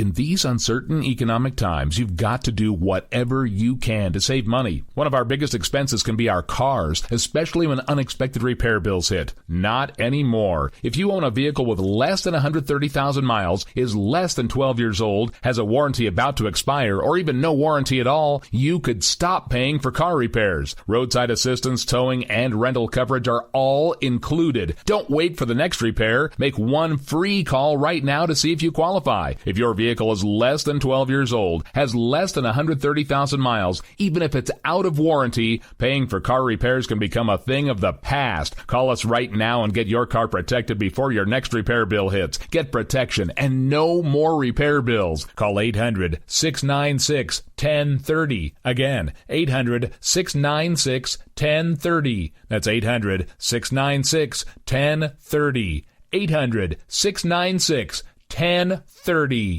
in these uncertain economic times, you've got to do whatever you can to save money. One of our biggest expenses can be our cars, especially when unexpected repair bills hit. Not anymore. If you own a vehicle with less than 130,000 miles, is less than 12 years old, has a warranty about to expire, or even no warranty at all, you could stop paying for car repairs. Roadside assistance, towing, and rental coverage are all included. Don't wait for the next repair. Make one free call right now to see if you qualify. If your vehicle is less than 12 years old, has less than 130,000 miles, even if it's out of warranty, paying for car repairs can become a thing of the past. Call us right now and get your car protected before your next repair bill hits. Get protection and no more repair bills. Call 800-696-1030. Again, 800-696-1030. That's 800-696-1030. 800-696-1030.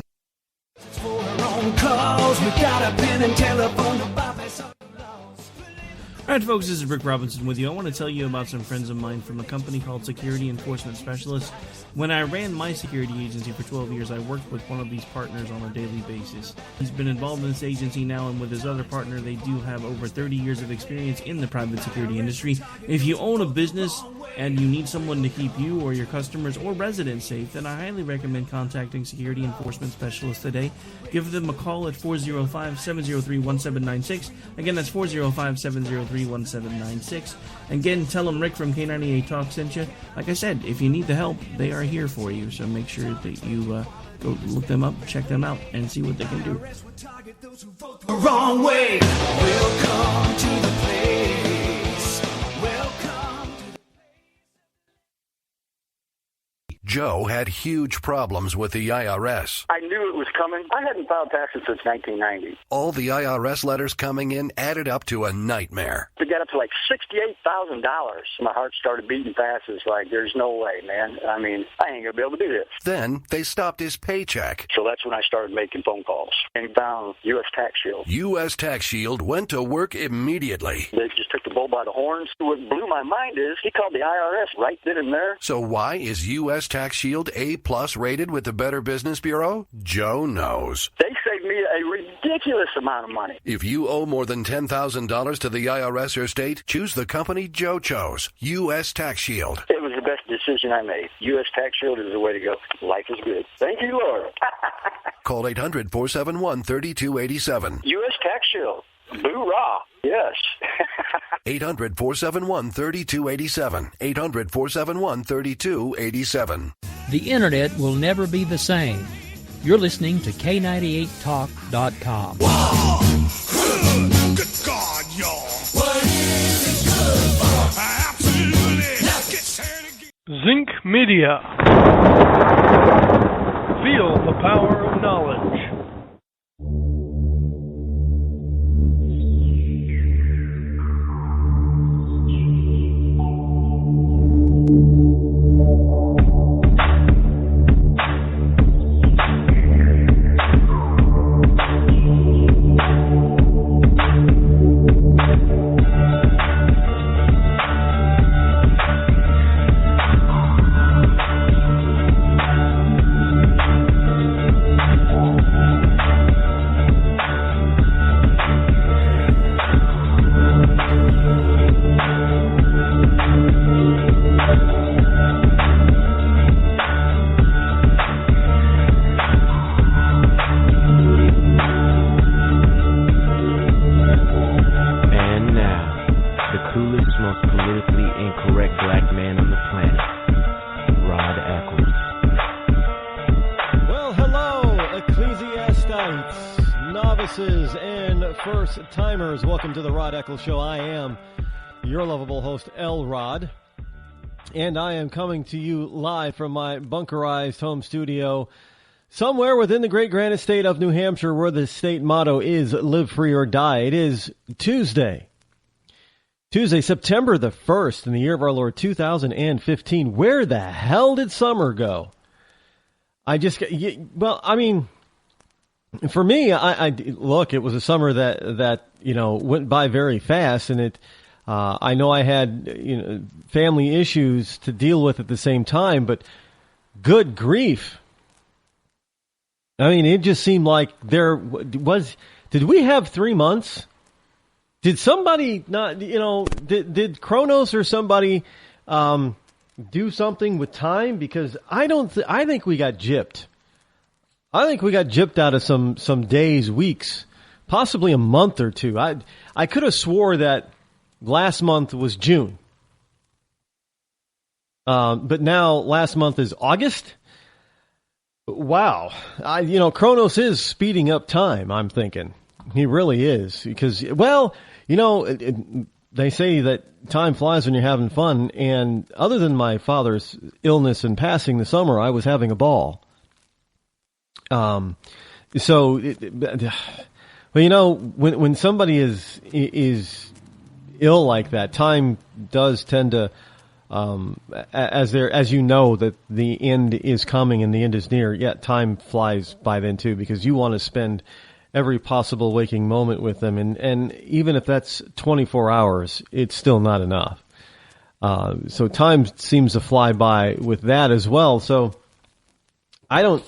All right, folks, this is Rick Robinson with you. I want to tell you about some friends of mine from a company called Security Enforcement Specialists. When I ran my security agency for 12 years, I worked with one of these partners on a daily basis. He's been involved in this agency now, and with his other partner, they do have over 30 years of experience in the private security industry. If you own a business and you need someone to keep you or your customers or residents safe, then I highly recommend contacting Security Enforcement Specialists today. Give them a call at 405-703-1796. Again, that's 405-703-1796. Again, tell them Rick from K98 Talk sent you. Like I said, if you need the help, they are here for you. So make sure that you go look them up, check them out, and see what they can do. Wrong way. Welcome to the place. Joe had huge problems with the IRS. I knew it was coming. I hadn't filed taxes since 1990. All the IRS letters coming in added up to a nightmare. To get up to like $68,000, my heart started beating fast. It's like, there's no way, man. I mean, I ain't going to be able to do this. Then they stopped his paycheck. So that's when I started making phone calls and found U.S. Tax Shield. U.S. Tax Shield went to work immediately. They just took the bull by the horns. What blew my mind is he called the IRS right then and there. So why is U.S. Tax Shield A+ rated with the Better Business Bureau? Joe knows. They saved me a ridiculous amount of money. If you owe more than $10,000 to the IRS or state, choose the company Joe chose, U.S. Tax Shield. It was the best decision I made. U.S. Tax Shield is the way to go. Life is good. Thank you, Lord. Call 800-471-3287. U.S. Tax Shield. Boo-rah. Yes. 800-471-3287. 800-471-3287. The Internet will never be the same. You're listening to K98Talk.com. Wow. Good God, y'all. What is it good for? Absolutely. Now get started again. Zinc Media. Feel the power of knowledge. First-timers, welcome to the Rod Eccles Show. I am your lovable host, L. Rod, and I am coming to you live from my bunkerized home studio somewhere within the great granite state of New Hampshire, where the state motto is live free or die. It is Tuesday, September the 1st, in the year of our Lord 2015. Where the hell did summer go? For me, I look, it was a summer that went by very fast, and I know I had family issues to deal with at the same time, but good grief. I mean, it just seemed like there was. Did we have 3 months? Did somebody not? Did Kronos or somebody do something with time? Because I don't. I think we got gypped. I think we got gypped out of some days, weeks, possibly a month or two. I could have swore that last month was June, but now last month is August. Wow, Kronos is speeding up time. I'm thinking he really is because, they say that time flies when you're having fun, and other than my father's illness and passing this summer, I was having a ball. When somebody is ill like that, time does tend to, as you know that the end is coming and the end is near. Yeah, time flies by then too, because you want to spend every possible waking moment with them, and even if that's 24 hours, it's still not enough. So time seems to fly by with that as well. So I don't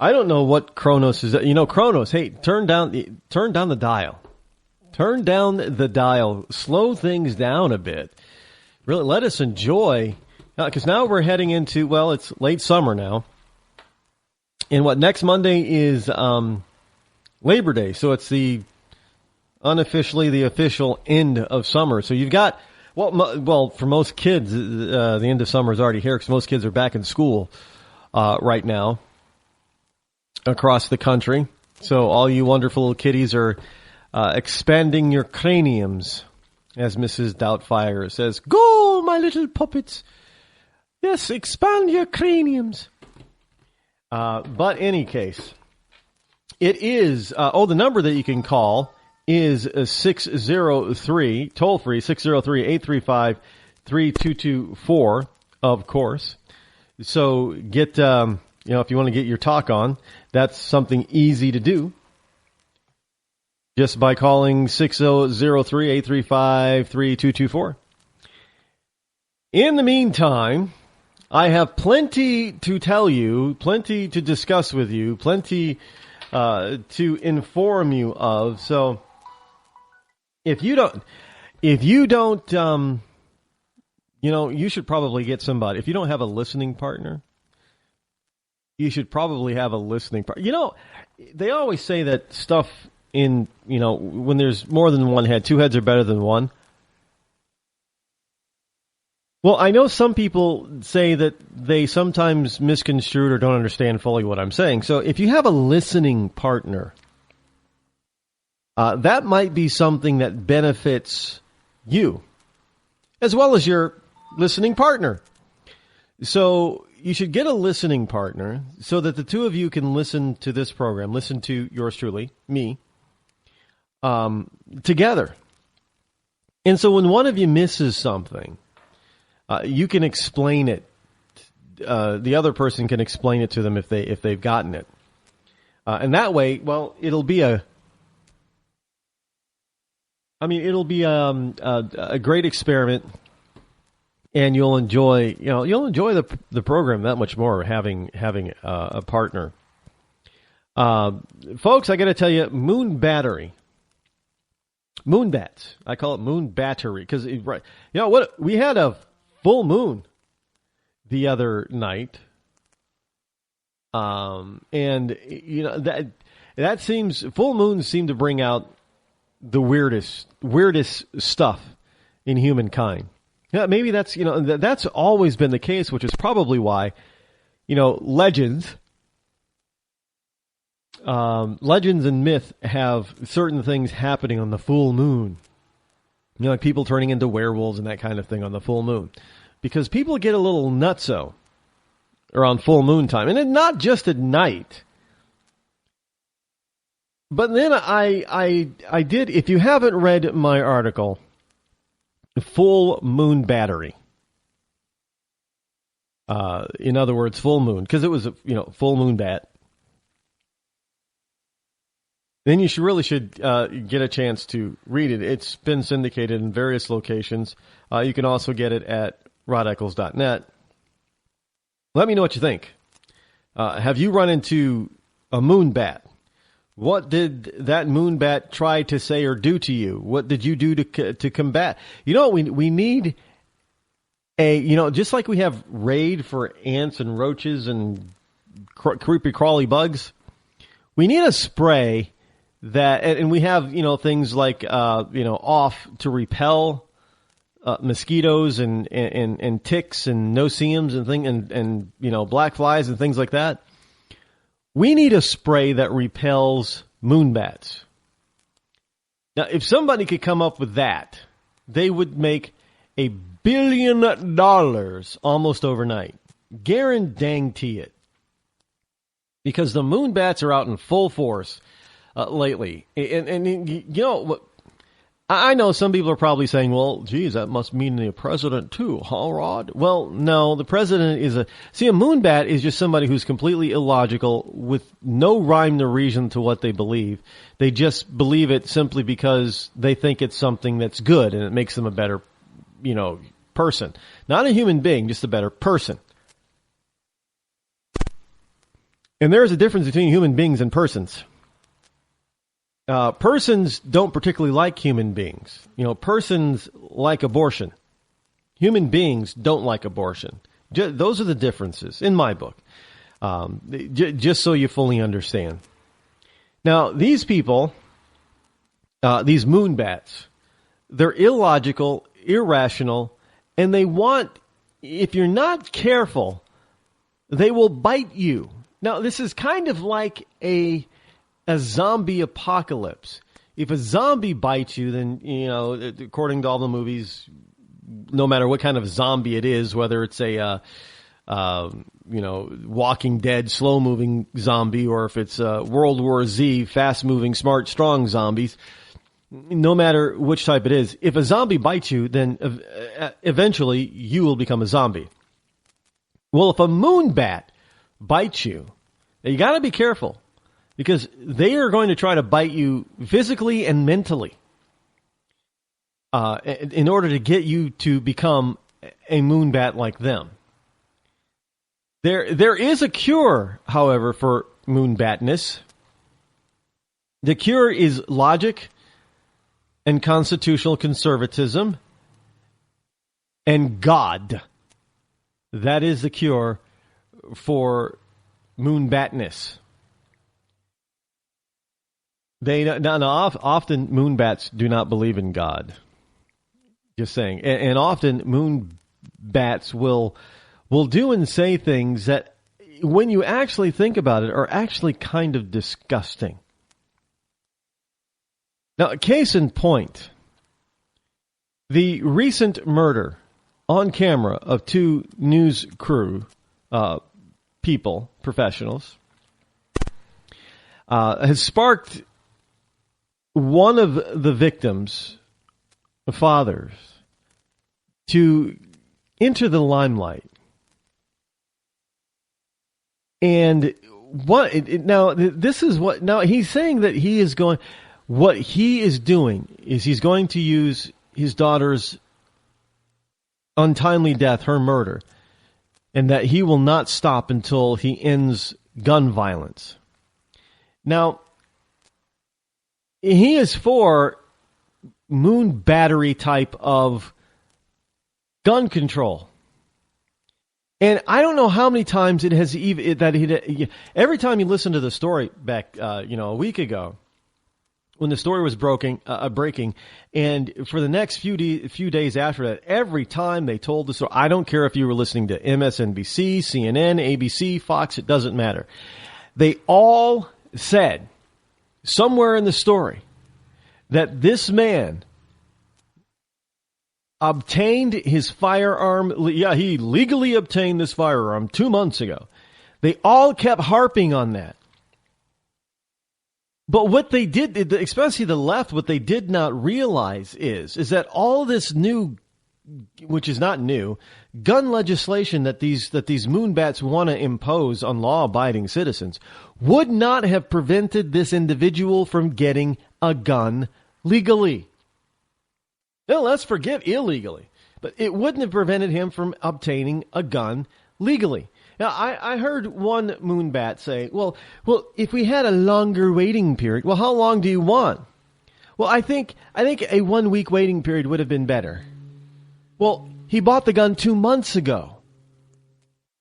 know what Kronos is. Kronos, hey, turn down the dial. Turn down the dial. Slow things down a bit. Really let us enjoy, because now we're heading into, it's late summer now. And next Monday is Labor Day. So it's unofficially the official end of summer. So you've got, for most kids, the end of summer is already here because most kids are back in school right now across the country. So all you wonderful little kiddies are expanding your craniums, as Mrs. Doubtfire says. Go, my little puppets. Yes, expand your craniums. But any case, it is, the number that you can call is 603, toll free, 603-835-3224, of course. So get, if you want to get your talk on, that's something easy to do. Just by calling 603-835-3224. In the meantime, I have plenty to tell you, plenty to discuss with you, plenty to inform you of. So if you don't, you should probably get somebody. If you don't have a listening partner, you should probably have a listening partner. They always say that stuff when there's more than one head, two heads are better than one. Well, I know some people say that they sometimes misconstrued or don't understand fully what I'm saying. So if you have a listening partner, that might be something that benefits you as well as your listening partner. So you should get a listening partner so that the two of you can listen to this program, listen to yours truly, me, together. And so when one of you misses something, you can explain it. The other person can explain it to them if they've gotten it. And that way, it'll be a great experiment, and you'll enjoy the program that much more having a partner. Folks, I got to tell you, Moonbats. I call it Moon Battery because we had a full moon the other night, and that seems, full moons seem to bring out the weirdest stuff in humankind. Yeah, maybe that's that's always been the case, which is probably why legends and myth have certain things happening on the full moon. Like people turning into werewolves and that kind of thing on the full moon. Because people get a little nutso around full moon time. And not just at night. But then I did, if you haven't read my article, Full Moon Battery. In other words, full moon. Because it was a full moon bat. Then you should get a chance to read it. It's been syndicated in various locations. You can also get it at rodeccles.net. Let me know what you think. Have you run into a moon bat. What did that moon bat try to say or do to you? What did you do to combat? You know, we need just like we have Raid for ants and roaches and creepy crawly bugs, we need a spray that, and we have, things like, off to repel mosquitoes and ticks and no-see-ums and black flies and things like that. We need a spray that repels moonbats. Now, if somebody could come up with that, they would make $1 billion almost overnight. Guarantee it. Because the moonbats are out in full force lately. And I know some people are probably saying, well, geez, that must mean the president too, huh, Rod? Well, no, the president is a moonbat is just somebody who's completely illogical with no rhyme or reason to what they believe. They just believe it simply because they think it's something that's good and it makes them a better, person. Not a human being, just a better person. And there is a difference between human beings and persons. Persons don't particularly like human beings. Persons like abortion. Human beings don't like abortion. Those are the differences in my book. Just so you fully understand. Now, these people, these moonbats, they're illogical, irrational, and they want, if you're not careful, they will bite you. Now, this is kind of like a zombie apocalypse. If a zombie bites you, then, according to all the movies, no matter what kind of zombie it is, whether it's a, Walking Dead, slow-moving zombie, or if it's World War Z, fast-moving, smart, strong zombies, no matter which type it is, if a zombie bites you, then eventually you will become a zombie. Well, if a moonbat bites you, you got to be careful. Because they are going to try to bite you physically and mentally in order to get you to become a moonbat like them. There is a cure, however, for moonbatness. The cure is logic and constitutional conservatism and God. That is the cure for moonbatness. Often moonbats do not believe in God. Just saying. And often moonbats will do and say things that, when you actually think about it, are actually kind of disgusting. Now, case in point, the recent murder on camera of two news crew people, professionals, has sparked one of the victims' fathers to enter the limelight. And now he's saying that what he is doing is he's going to use his daughter's untimely death, her murder, and that he will not stop until he ends gun violence. Now, he is for moon battery type of gun control. And I don't know how many times it has every time you listen to the story back, a week ago, when the story was breaking, and for the next few days after that, every time they told the story, I don't care if you were listening to MSNBC, CNN, ABC, Fox, it doesn't matter. They all said, somewhere in the story, that this man obtained his firearm. Yeah, he legally obtained this firearm 2 months ago. They all kept harping on that. But what they did, especially the left, what they did not realize is that all this new, which is not new, gun legislation that these moonbats want to impose on law-abiding citizens would not have prevented this individual from getting a gun legally. Now, let's forget illegally, but it wouldn't have prevented him from obtaining a gun legally. Now, I heard one moonbat say, well, if we had a longer waiting period, well, how long do you want? Well, I think a 1 week waiting period would have been better. Well, he bought the gun 2 months ago.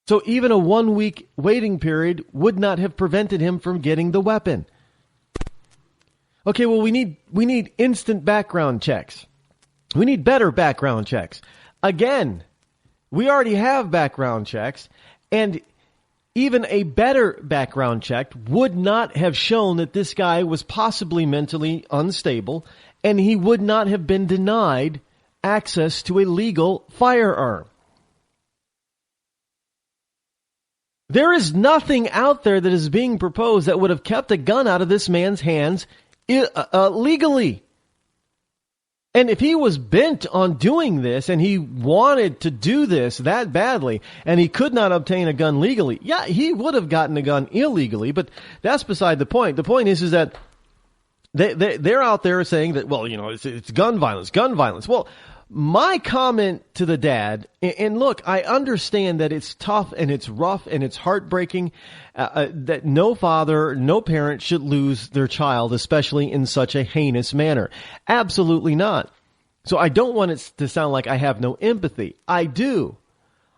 So even a 1 week waiting period would not have prevented him from getting the weapon. Okay, well, we need instant background checks. We need better background checks. Again, we already have background checks, and even a better background check would not have shown that this guy was possibly mentally unstable, and he would not have been denied access to a legal firearm. There is nothing out there that is being proposed that would have kept a gun out of this man's hands legally. And if he was bent on doing this and he wanted to do this that badly and he could not obtain a gun legally, yeah, he would have gotten a gun illegally, but that's beside the point. The point is that they're out there saying that, well, it's gun violence, gun violence. Well, my comment to the dad, and look, I understand that it's tough and it's rough and it's heartbreaking that no father, no parent should lose their child, especially in such a heinous manner. Absolutely not. So I don't want it to sound like I have no empathy. I do.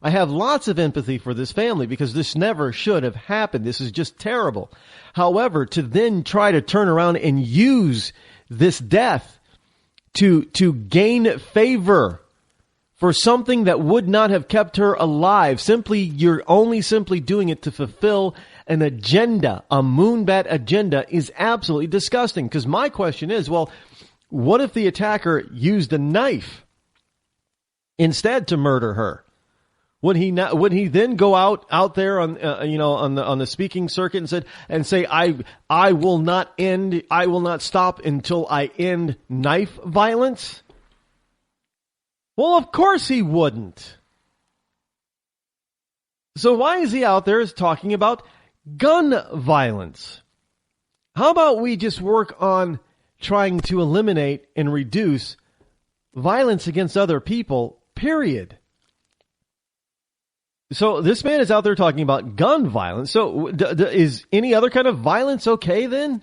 I have lots of empathy for this family because this never should have happened. This is just terrible. However, to then try to turn around and use this death to gain favor for something that would not have kept her alive. You're only simply doing it to fulfill an agenda, a moonbat agenda, is absolutely disgusting. Because my question is, well, what if the attacker used a knife instead to murder her? Would he then go out there on the speaking circuit and say I will not stop until I end knife violence? Well, of course he wouldn't. So why is he out there talking about gun violence? How about we just work on trying to eliminate and reduce violence against other people, period? So this man is out there talking about gun violence. So is any other kind of violence okay then?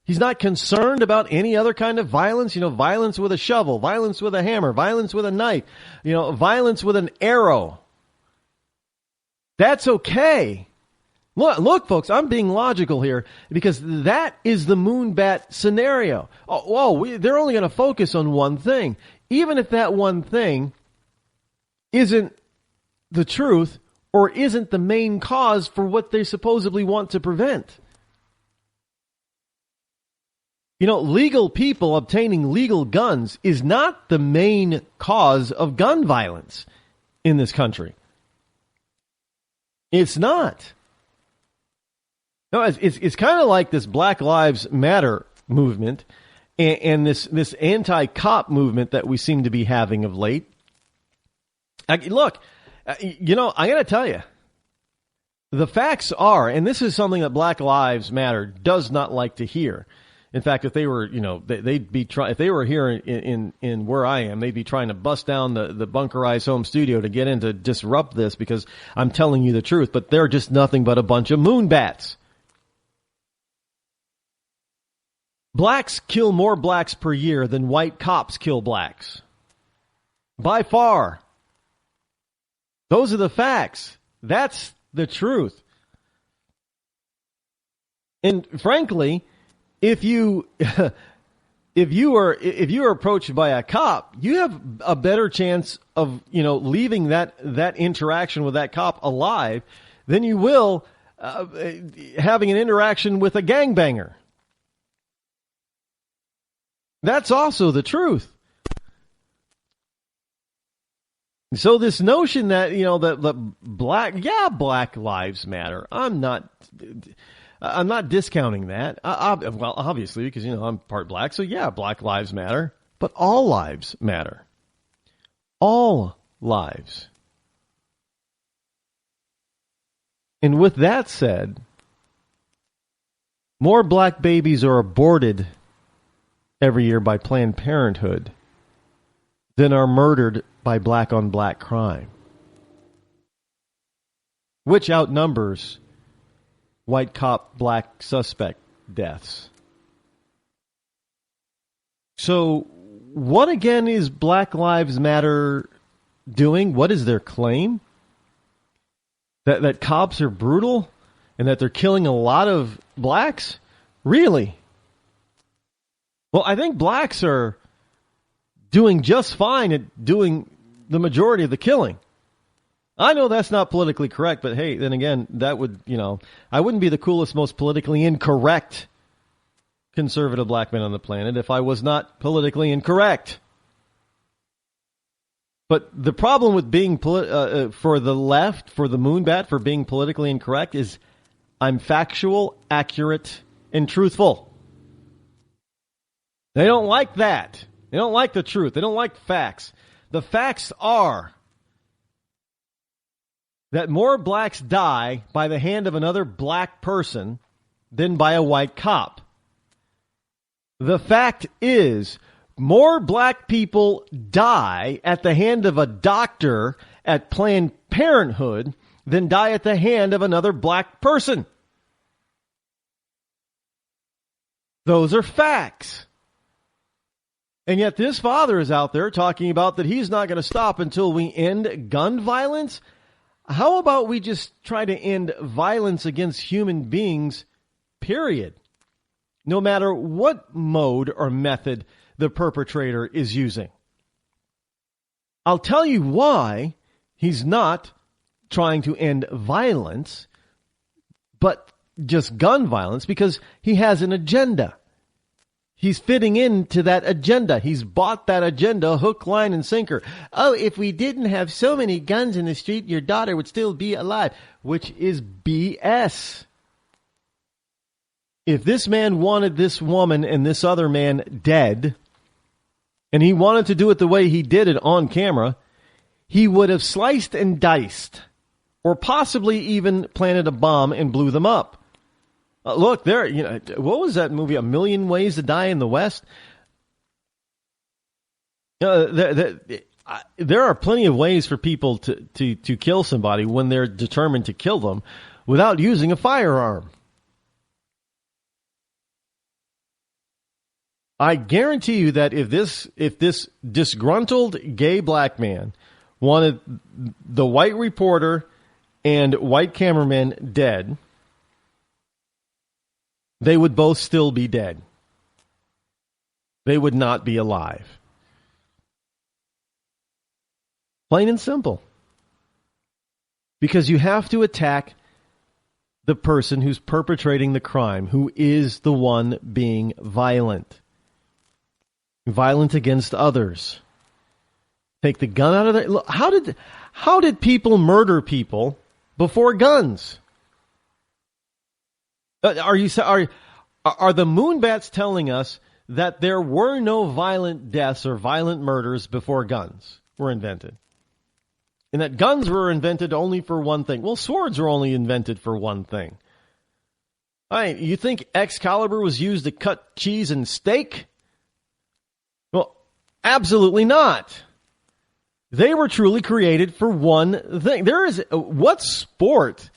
He's not concerned about any other kind of violence, violence with a shovel, violence with a hammer, violence with a knife, violence with an arrow. That's okay. Look, folks, I'm being logical here because that is the moonbat scenario. They're only going to focus on one thing. Even if that one thing isn't the truth or isn't the main cause for what they supposedly want to prevent. Legal people obtaining legal guns is not the main cause of gun violence in this country. It's not. No, it's kind of like this Black Lives Matter movement and this anti-cop movement that we seem to be having of late. Look, I'm going to tell you, the facts are, and this is something that Black Lives Matter does not like to hear. In fact, if they were, if they were here in where I am, they'd be trying to bust down the bunkerized home studio to get in to disrupt this because I'm telling you the truth. But they're just nothing but a bunch of moonbats. Blacks kill more blacks per year than white cops kill blacks. By far. Those are the facts. That's the truth. And frankly, if you are approached by a cop, you have a better chance of leaving that interaction with that cop alive than you will having an interaction with a gangbanger. That's also the truth. So this notion that that Black Lives Matter, I'm not discounting that. Well, obviously, because I'm part black, so yeah, Black Lives Matter, but all lives matter. All lives. And with that said, more black babies are aborted every year by Planned Parenthood than are murdered by black-on-black crime. which outnumbers white cop, black suspect deaths. So what again is Black Lives Matter doing? What is their claim? That cops are brutal and that they're killing a lot of blacks? Really? Well, I think blacks are doing just fine at doing the majority of the killing. I know that's not politically correct, but hey, then again, that would, I wouldn't be the coolest, most politically incorrect conservative black man on the planet if I was not politically incorrect. But the problem with being for the left, for the moonbat, for being politically incorrect is I'm factual, accurate, and truthful. They don't like that. They don't like the truth. They don't like facts. The facts are that more blacks die by the hand of another black person than by a white cop. The fact is, more black people die at the hand of a doctor at Planned Parenthood than die at the hand of another black person. Those are facts. And yet this father is out there talking about that he's not going to stop until we end gun violence. How about we just try to end violence against human beings, period? No matter what mode or method the perpetrator is using. I'll tell you why he's not trying to end violence, but just gun violence, because he has an agenda. He's fitting into that agenda. He's bought that agenda hook, line, and sinker. Oh, if we didn't have so many guns in the street, your daughter would still be alive, which is BS. If this man wanted this woman and this other man dead, and he wanted to do it the way he did it on camera, he would have sliced and diced, or possibly even planted a bomb and blew them up. Look, there. What was that movie? A Million Ways to Die in the West. There are plenty of ways for people to kill somebody when they're determined to kill them without using a firearm. I guarantee you that if this disgruntled gay black man wanted the white reporter and white cameraman dead, they would both still be dead. They would not be alive. Plain and simple. Because you have to attack the person who's perpetrating the crime, who is the one being violent. Violent against others. Take the gun out of there. Look, how did people murder people before guns? Are the moonbats telling us that there were no violent deaths or violent murders before guns were invented? And that guns were invented only for one thing. Well, swords were only invented for one thing. You think Excalibur was used to cut cheese and steak? Well, absolutely not. They were truly created for one thing. What sport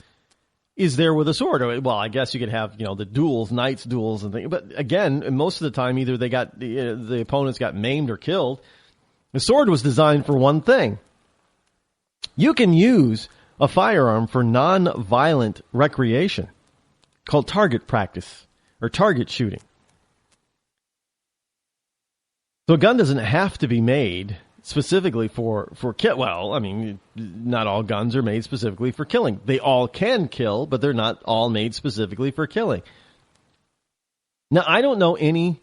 is there with a sword? Well, I guess you could have, the duels, knights duels and things. But again, most of the time, either the opponents got maimed or killed. The sword was designed for one thing. You can use a firearm for non-violent recreation called target practice or target shooting. So a gun doesn't have to be made specifically for kill. Well, not all guns are made specifically for killing. They all can kill, but they're not all made specifically for killing. Now, I don't know any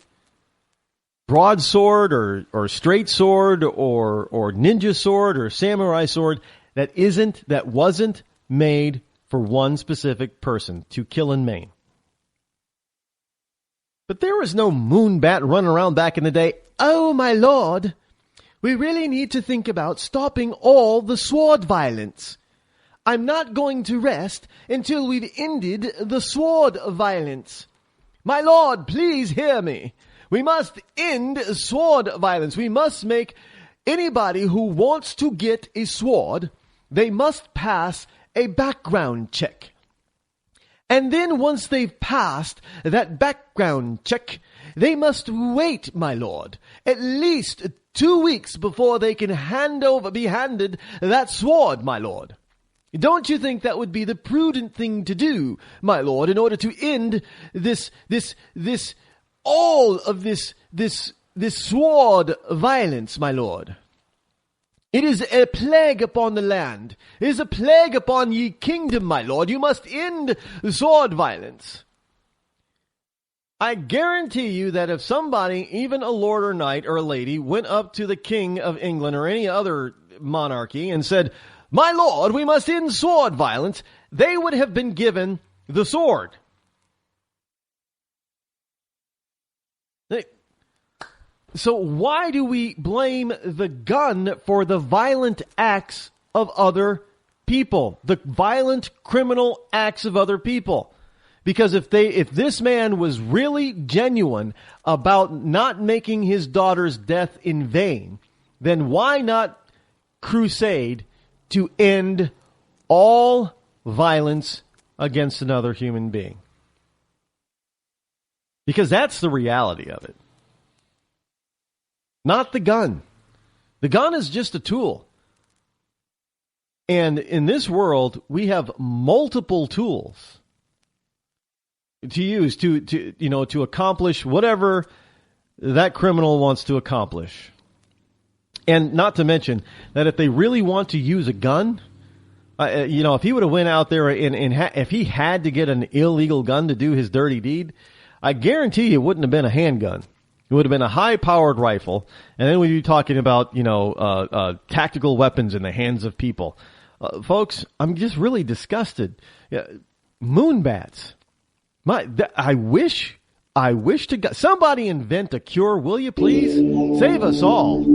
broadsword or straight sword or ninja sword or samurai sword that wasn't made for one specific person to kill and maim. But there was no moonbat running around back in the day. Oh, my lord, we really need to think about stopping all the sword violence. I'm not going to rest until we've ended the sword violence. My lord, please hear me. We must end sword violence. We must make anybody who wants to get a sword, they must pass a background check. And then once they've passed that background check, they must wait, my lord, at least 2 weeks before they can be handed that sword, my lord. Don't you think that would be the prudent thing to do, my lord, in order to end this sword violence, my lord? It is a plague upon the land. It is a plague upon ye kingdom, my lord. You must end the sword violence. I guarantee you that if somebody, even a lord or knight or a lady, went up to the king of England or any other monarchy and said, "My lord, we must end sword violence," they would have been given the sword. So why do we blame the gun for the violent acts of other people? The violent criminal acts of other people? Because if this man was really genuine about not making his daughter's death in vain, then why not crusade to end all violence against another human being? Because that's the reality of it. Not the gun. The gun is just a tool. And in this world, we have multiple tools to use to accomplish whatever that criminal wants to accomplish. And not to mention that if they really want to use a gun, if he would have went out there and if he had to get an illegal gun to do his dirty deed, I guarantee you it wouldn't have been a handgun. It would have been a high-powered rifle, and then we'd be talking about, tactical weapons in the hands of people. Folks, I'm just really disgusted. Moon bats. I wish to God, somebody invent a cure, will you please? Save us all.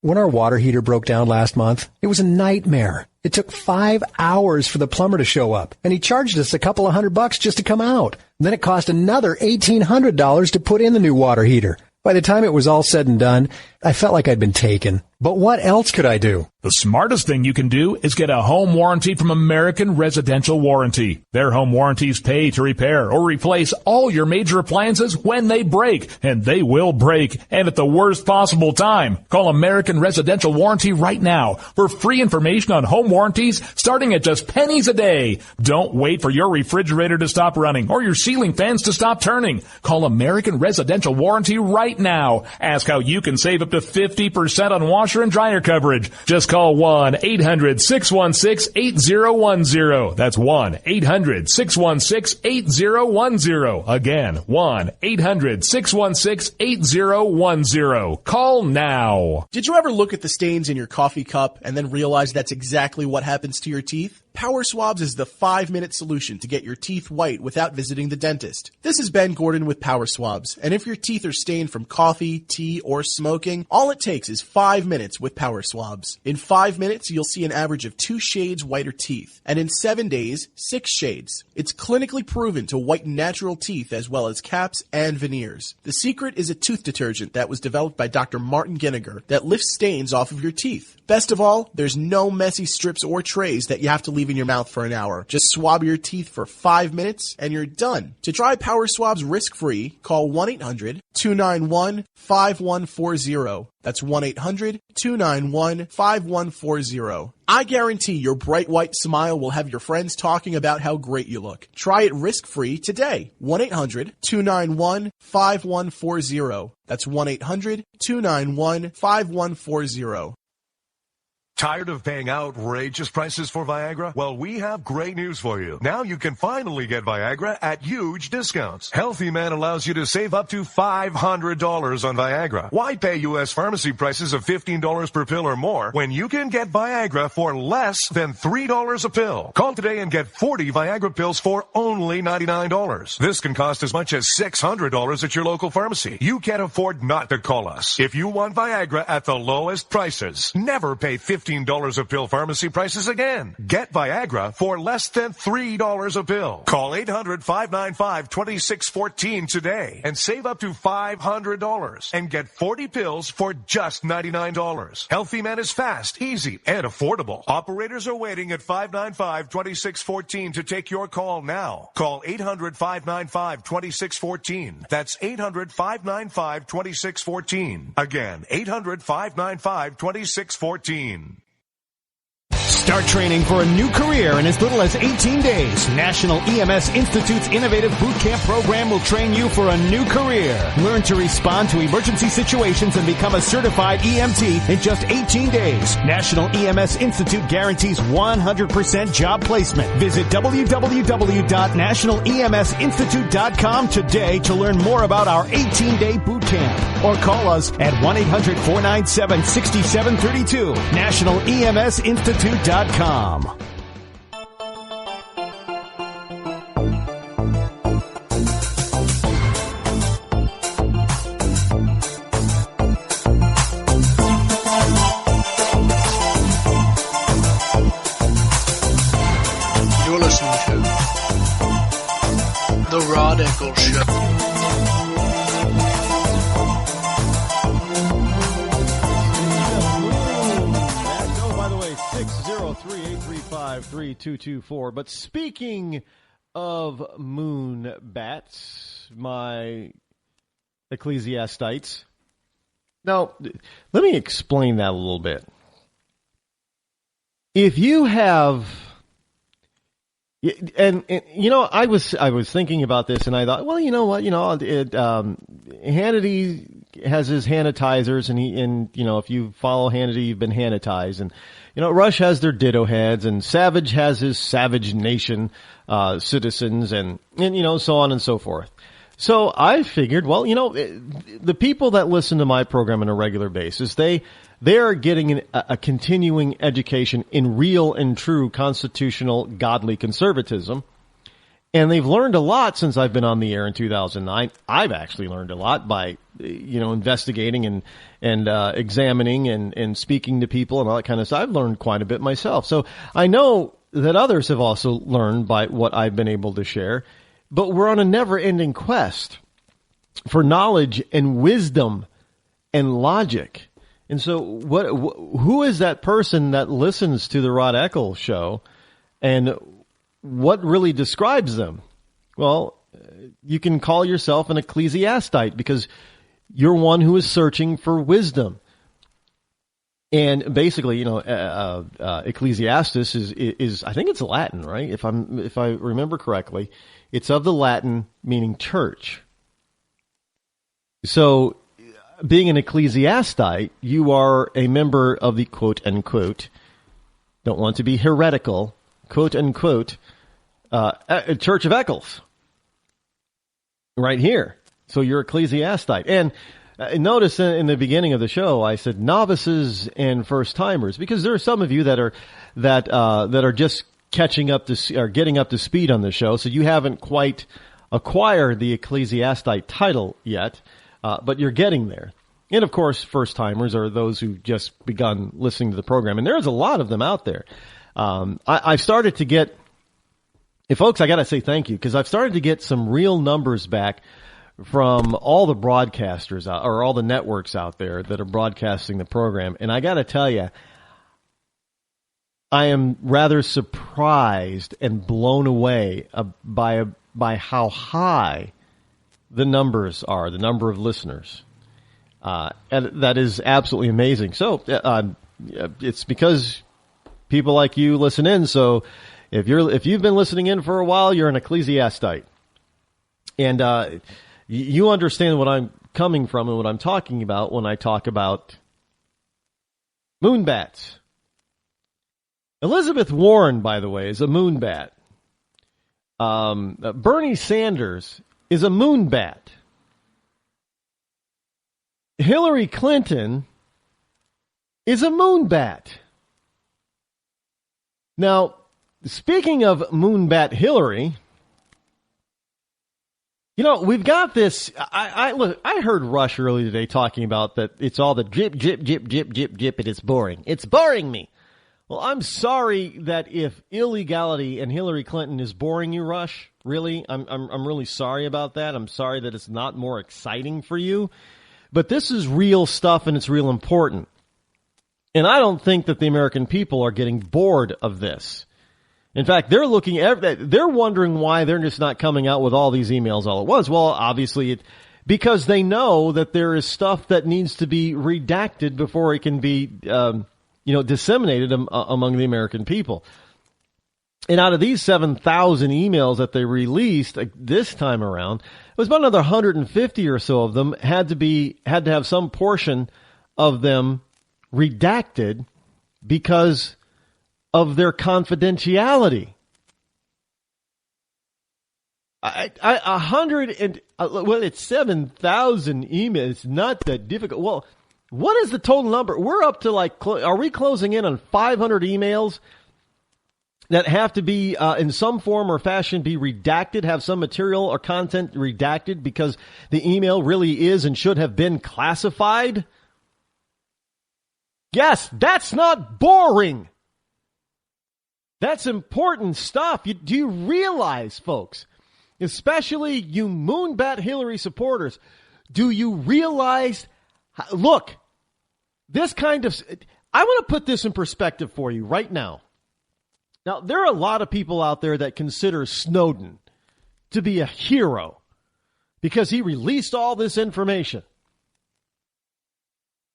When our water heater broke down last month, it was a nightmare. It took 5 hours for the plumber to show up, and he charged us a couple of $100 just to come out. Then it cost another $1,800 to put in the new water heater. By the time it was all said and done, I felt like I'd been taken. But what else could I do? The smartest thing you can do is get a home warranty from American Residential Warranty. Their home warranties pay to repair or replace all your major appliances when they break, and they will break, and at the worst possible time. Call American Residential Warranty right now for free information on home warranties starting at just pennies a day. Don't wait for your refrigerator to stop running or your ceiling fans to stop turning. Call American Residential Warranty right now. Ask how you can save up to 50% on washer and dryer coverage. Just call 1-800-616-8010. That's 1-800-616-8010. Again, 1-800-616-8010. Call now. Did you ever look at the stains in your coffee cup and then realize that's exactly what happens to your teeth? Power Swabs is the 5-minute solution to get your teeth white without visiting the dentist. This is Ben Gordon with Power Swabs, and if your teeth are stained from coffee, tea, or smoking, all it takes is 5 minutes with Power Swabs. In 5 minutes, you'll see an average of 2 shades whiter teeth, and in 7 days, 6 shades. It's clinically proven to whiten natural teeth as well as caps and veneers. The secret is a tooth detergent that was developed by Dr. Martin Ginniger that lifts stains off of your teeth. Best of all, there's no messy strips or trays that you have to leave in your mouth for an hour. Just swab your teeth for 5 minutes and you're done. To try Power Swabs risk-free, call 1-800-291-5140. That's 1-800-291-5140. I guarantee your bright white smile will have your friends talking about how great you look. Try it risk-free today. 1-800-291-5140. That's 1-800-291-5140. Tired of paying outrageous prices for Viagra? Well, we have great news for you. Now you can finally get Viagra at huge discounts. Healthy Man allows you to save up to $500 on Viagra. Why pay U.S. pharmacy prices of $15 per pill or more when you can get Viagra for less than $3 a pill? Call today and get 40 Viagra pills for only $99. This can cost as much as $600 at your local pharmacy. You can't afford not to call us. If you want Viagra at the lowest prices, never pay $15 $15 a pill pharmacy prices again. Get Viagra for less than $3 a pill. Call 800-595-2614 today and save up to $500 and get 40 pills for just $99. Healthy Man is fast, easy, and affordable. Operators are waiting at 595-2614 to take your call now. Call 800-595-2614. That's 800-595-2614. Again, 800-595-2614. Start training for a new career in as little as 18 days. National EMS Institute's innovative boot camp program will train you for a new career. Learn to respond to emergency situations and become a certified EMT in just 18 days. National EMS Institute guarantees 100% job placement. Visit www.nationaleMSinstitute.com today to learn more about our 18-day boot camp. Or call us at 1-800-497-6732. NationalEMSInstitute.com. You're listening to The Rod Eccles Show. By the way, 603-835-3224. But speaking of moon bats, my ecclesiastites. Now, let me explain that a little bit. If you have, and you know, I was thinking about this, and I thought, well, you know what, Hannity has his Hannitizers, and if you follow Hannity, you've been Hannitized, and Rush has their Ditto heads, and Savage has his Savage Nation citizens, and so on and so forth. So I figured, well, the people that listen to my program on a regular basis, they are getting a continuing education in real and true constitutional godly conservatism. And they've learned a lot since I've been on the air in 2009. I've actually learned a lot by, investigating and examining and speaking to people and all that kind of stuff. I've learned quite a bit myself. So I know that others have also learned by what I've been able to share. But we're on a never-ending quest for knowledge and wisdom and logic. And so who is that person that listens to the Rod Eccles Show, and what really describes them? Well, you can call yourself an ecclesiastite because you're one who is searching for wisdom. And basically, Ecclesiastes is I think it's Latin, right? If I remember correctly, it's of the Latin meaning church. So, being an ecclesiastite, you are a member of the quote-unquote, don't want to be heretical, quote-unquote, Church of Eccles. Right here. So you're ecclesiastite. And notice in the beginning of the show, I said novices and first-timers, because there are some of you that are just catching up to, or getting up to speed on the show, so you haven't quite acquired the ecclesiastite title yet. But you're getting there. And, of course, first-timers are those who just begun listening to the program. And there's a lot of them out there. I've started to get – folks, I got to say thank you, because I've started to get some real numbers back from all the broadcasters or all the networks out there that are broadcasting the program. And I got to tell you, I am rather surprised and blown away by how high the numbers are, the number of listeners. And that is absolutely amazing. So, it's because people like you listen in. So if you've been listening in for a while, you're an ecclesiastite. And, you understand what I'm coming from and what I'm talking about when I talk about moonbats. Elizabeth Warren, by the way, is a moonbat. Bernie Sanders is a moonbat. Hillary Clinton is a moonbat. Now, speaking of moonbat Hillary, we've got this. I heard Rush earlier today talking about that it's all the drip, drip, drip, drip, drip, drip, and it's boring. It's boring me. Well, I'm sorry that if illegality and Hillary Clinton is boring you, Rush. Really, I'm really sorry about that. I'm sorry that it's not more exciting for you. But this is real stuff, and it's real important. And I don't think that the American people are getting bored of this. In fact, they're wondering why they're just not coming out with all these emails all at once. Well, obviously, because they know that there is stuff that needs to be redacted before it can be, disseminated among the American people. And out of these 7,000 emails that they released this time around, it was about another 150 or so of them had to have some portion of them redacted because of their confidentiality. It's 7,000 emails. It's not that difficult. Well, what is the total number? We're up to are we closing in on 500 emails that have to be in some form or fashion be redacted, have some material or content redacted because the email really is and should have been classified? Yes, that's not boring. That's important stuff. Do you realize, folks, especially you moonbat Hillary supporters, do you realize, look, this kind of, I want to put this in perspective for you right now. Now, there are a lot of people out there that consider Snowden to be a hero because he released all this information.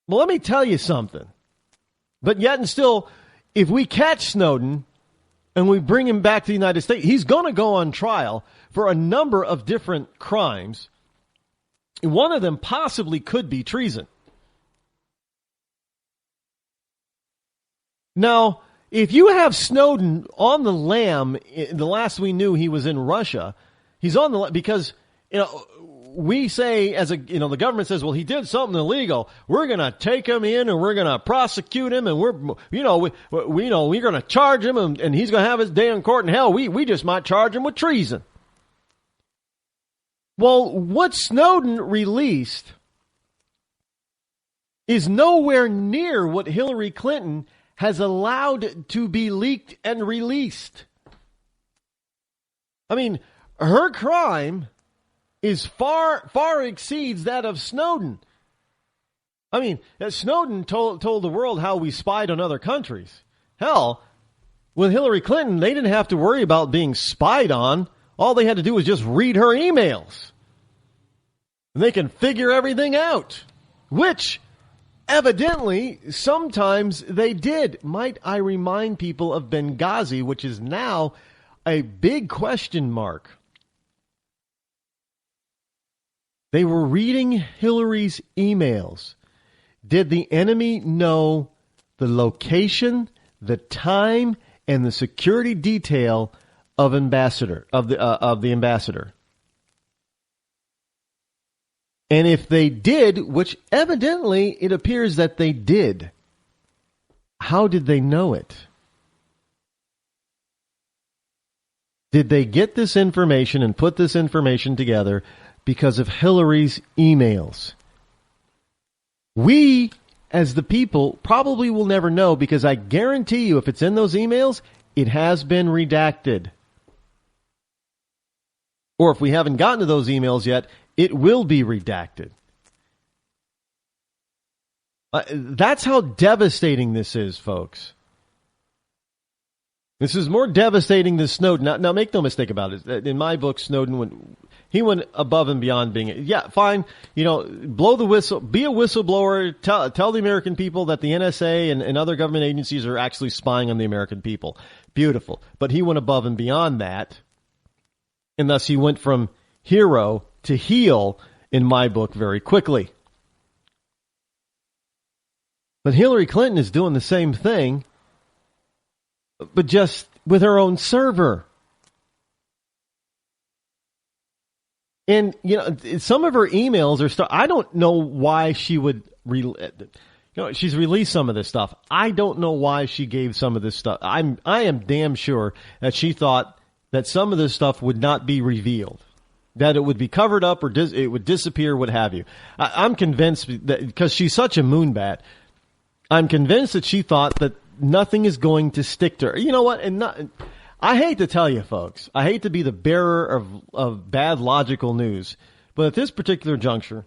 Well, let me tell you something. But yet and still, if we catch Snowden and we bring him back to the United States, he's going to go on trial for a number of different crimes. And one of them possibly could be treason. Now, if you have Snowden on the lam, the last we knew he was in Russia, he's on the lam because, we say the government says, well, he did something illegal. We're going to take him in and we're going to prosecute him and we're going to charge him and he's going to have his day in court. And hell, we just might charge him with treason. Well, what Snowden released is nowhere near what Hillary Clinton has allowed to be leaked and released. I mean, her crime is far exceeds that of Snowden. I mean, Snowden told the world how we spied on other countries. Hell, with Hillary Clinton, they didn't have to worry about being spied on. All they had to do was just read her emails. And they can figure everything out, which evidently sometimes they did. Might I remind people of Benghazi, which is now a big question mark. They were reading Hillary's emails. Did the enemy know the location, the time, and the security detail of the ambassador? And if they did, which evidently it appears that they did, how did they know it? Did they get this information and put this information together because of Hillary's emails? We, as the people, probably will never know because I guarantee you if it's in those emails, it has been redacted. Or if we haven't gotten to those emails yet, it will be redacted. That's how devastating this is, folks. This is more devastating than Snowden. Now, make no mistake about it. In my book, Snowden went above and beyond being, fine, blow the whistle, be a whistleblower, tell the American people that the NSA and other government agencies are actually spying on the American people. Beautiful. But he went above and beyond that. And thus he went from hero to heel in my book very quickly. But Hillary Clinton is doing the same thing, but just with her own server. And, some of her emails are I don't know why she would, she's released some of this stuff. I don't know why she gave some of this stuff. I am damn sure that she thought that some of this stuff would not be revealed, that it would be covered up or it would disappear, what have you. I'm convinced that because she's such a moonbat, I'm convinced that she thought that nothing is going to stick to her. You know what? I hate to tell you, folks. I hate to be the bearer of bad logical news. But at this particular juncture,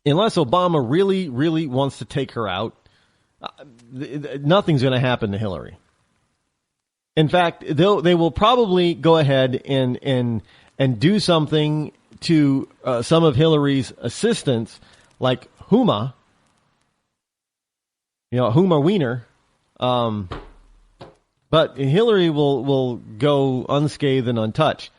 unless Obama really, really wants to take her out, nothing's going to happen to Hillary. In fact, they will probably go ahead and do something to some of Hillary's assistants, like Huma. Huma Wiener. But Hillary will go unscathed and untouched.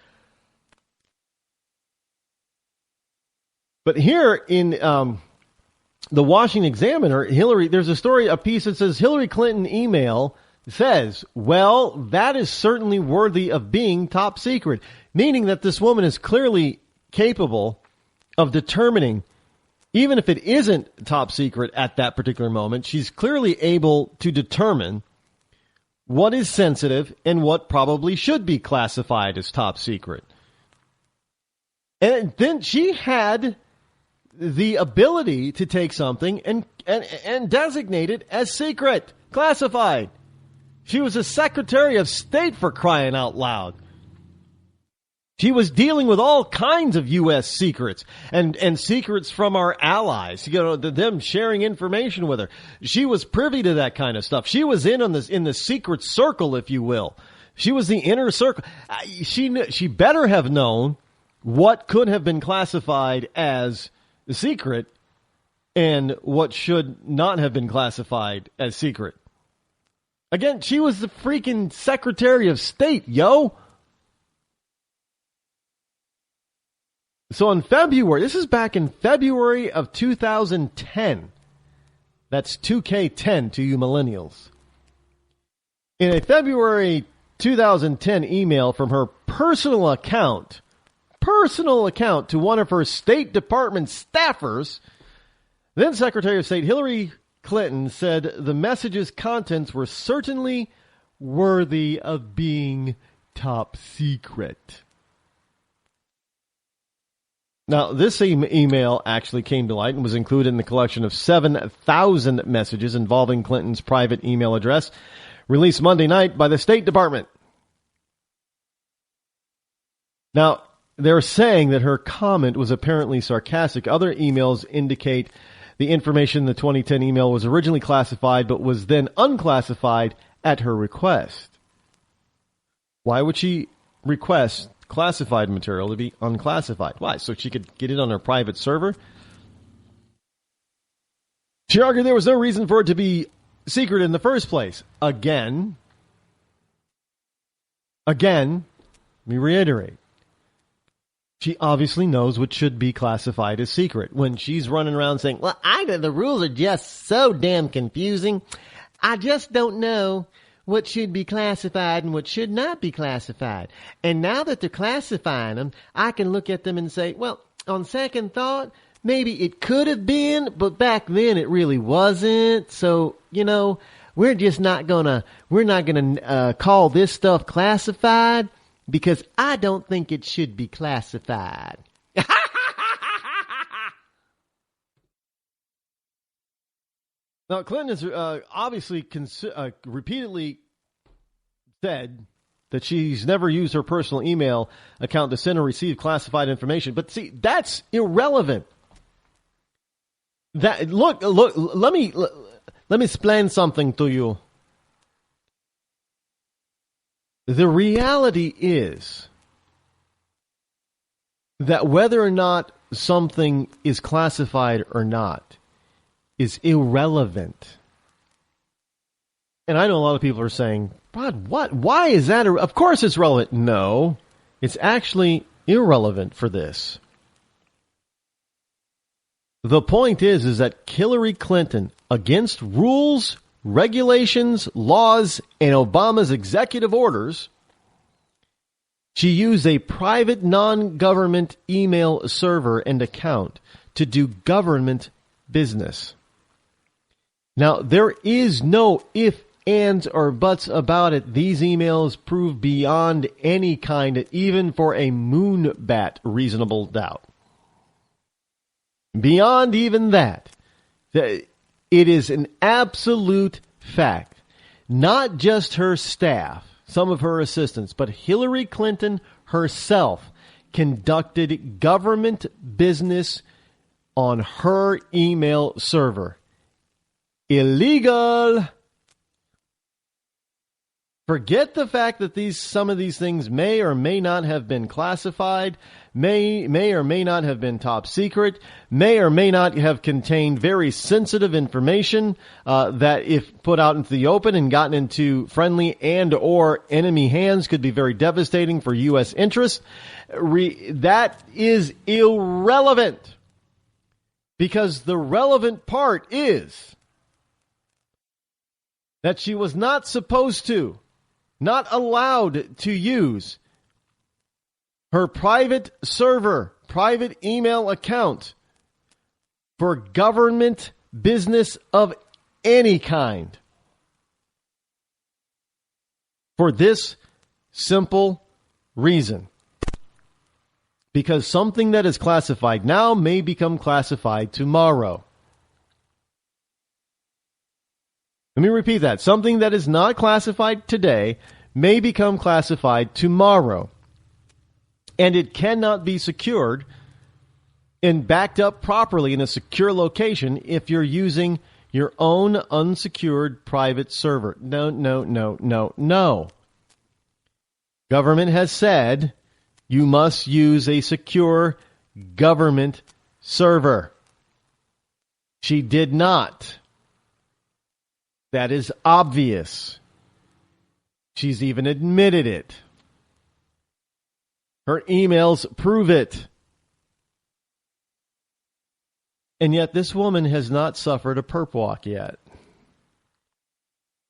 But here in the Washington Examiner, there's a piece that says Hillary Clinton email says, well, that is certainly worthy of being top secret, meaning that this woman is clearly capable of determining, even if it isn't top secret at that particular moment, she's clearly able to determine what is sensitive and what probably should be classified as top secret. And then she had the ability to take something and designate it as secret, classified. She was a Secretary of State, for crying out loud. She was dealing with all kinds of U.S. secrets and secrets from our allies, them sharing information with her. She was privy to that kind of stuff. She was in the secret circle, if you will. She was the inner circle. She better have known what could have been classified as secret and what should not have been classified as secret. Again, she was the freaking Secretary of State, yo. So in February, this is back in February of 2010. That's 2K10 to you millennials. In a February 2010 email from her personal account to one of her State Department staffers, then Secretary of State Hillary Clinton said the message's contents were certainly worthy of being top secret. Now, this email actually came to light and was included in the collection of 7,000 messages involving Clinton's private email address, released Monday night by the State Department. Now, they're saying that her comment was apparently sarcastic. Other emails indicate the information in the 2010 email was originally classified but was then unclassified at her request. Why would she request classified material to be unclassified? Why? So she could get it on her private server? She argued there was no reason for it to be secret in the first place. Again, let me reiterate. She obviously knows what should be classified as secret. When she's running around saying, well, the rules are just so damn confusing. I just don't know what should be classified and what should not be classified. And now that they're classifying them, I can look at them and say, well, on second thought, maybe it could have been, but back then it really wasn't. So, we're not gonna call this stuff classified because I don't think it should be classified. Now, Clinton has obviously repeatedly said that she's never used her personal email account to send or receive classified information. But see, that's irrelevant. Look, let me explain something to you. The reality is that whether or not something is classified or not is irrelevant. And I know a lot of people are saying, Rod, what? Why is that? Of course it's relevant. No, it's actually irrelevant for this. The point is that Hillary Clinton, against rules, regulations, laws, and Obama's executive orders, she used a private non-government email server and account to do government business. Now, there is no if, ands, or buts about it. These emails prove beyond any kind, even for a moonbat, reasonable doubt. Beyond even that, it is an absolute fact not just her staff, some of her assistants, but Hillary Clinton herself conducted government business on her email server. Illegal. Forget the fact that some of these things may or may not have been classified, may or may not have been top secret, may or may not have contained very sensitive information that if put out into the open and gotten into friendly and or enemy hands could be very devastating for U.S. interests. That is irrelevant, because the relevant part is that she was not supposed to, not allowed to use her private server, private email account for government business of any kind. For this simple reason. Because something that is classified now may become classified tomorrow. Let me repeat that. Something that is not classified today may become classified tomorrow. And it cannot be secured and backed up properly in a secure location if you're using your own unsecured private server. No. Government has said you must use a secure government server. She did not. That is obvious. She's even admitted it. Her emails prove it. And yet this woman has not suffered a perp walk yet.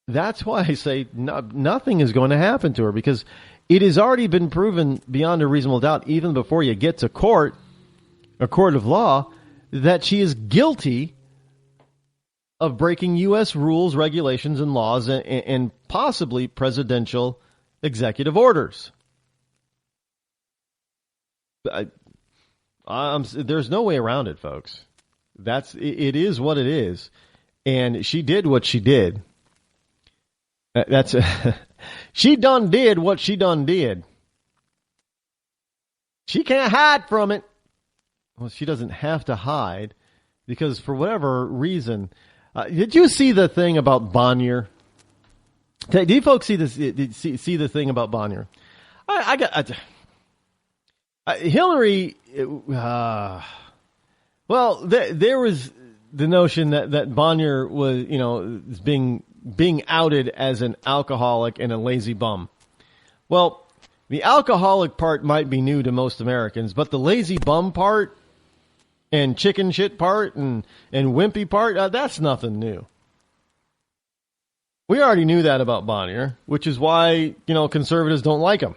That's why I say nothing is going to happen to her, because it has already been proven beyond a reasonable doubt, even before you get to court, a court of law, that she is guilty of breaking U.S. rules, regulations, and laws, and possibly presidential executive orders. There's no way around it, folks. It is what it is, and she did what she did. She done did what she done did. She can't hide from it. Well, she doesn't have to hide, because for whatever reason. Did you see the thing about Bonnier? Do you folks see this? See the thing about Bonnier? Hillary. Well, there was the notion that Bonnier was, being outed as an alcoholic and a lazy bum. Well, the alcoholic part might be new to most Americans, but the lazy bum part and chicken shit part and wimpy part, that's nothing new. We already knew that about Bonnier, which is why, conservatives don't like him.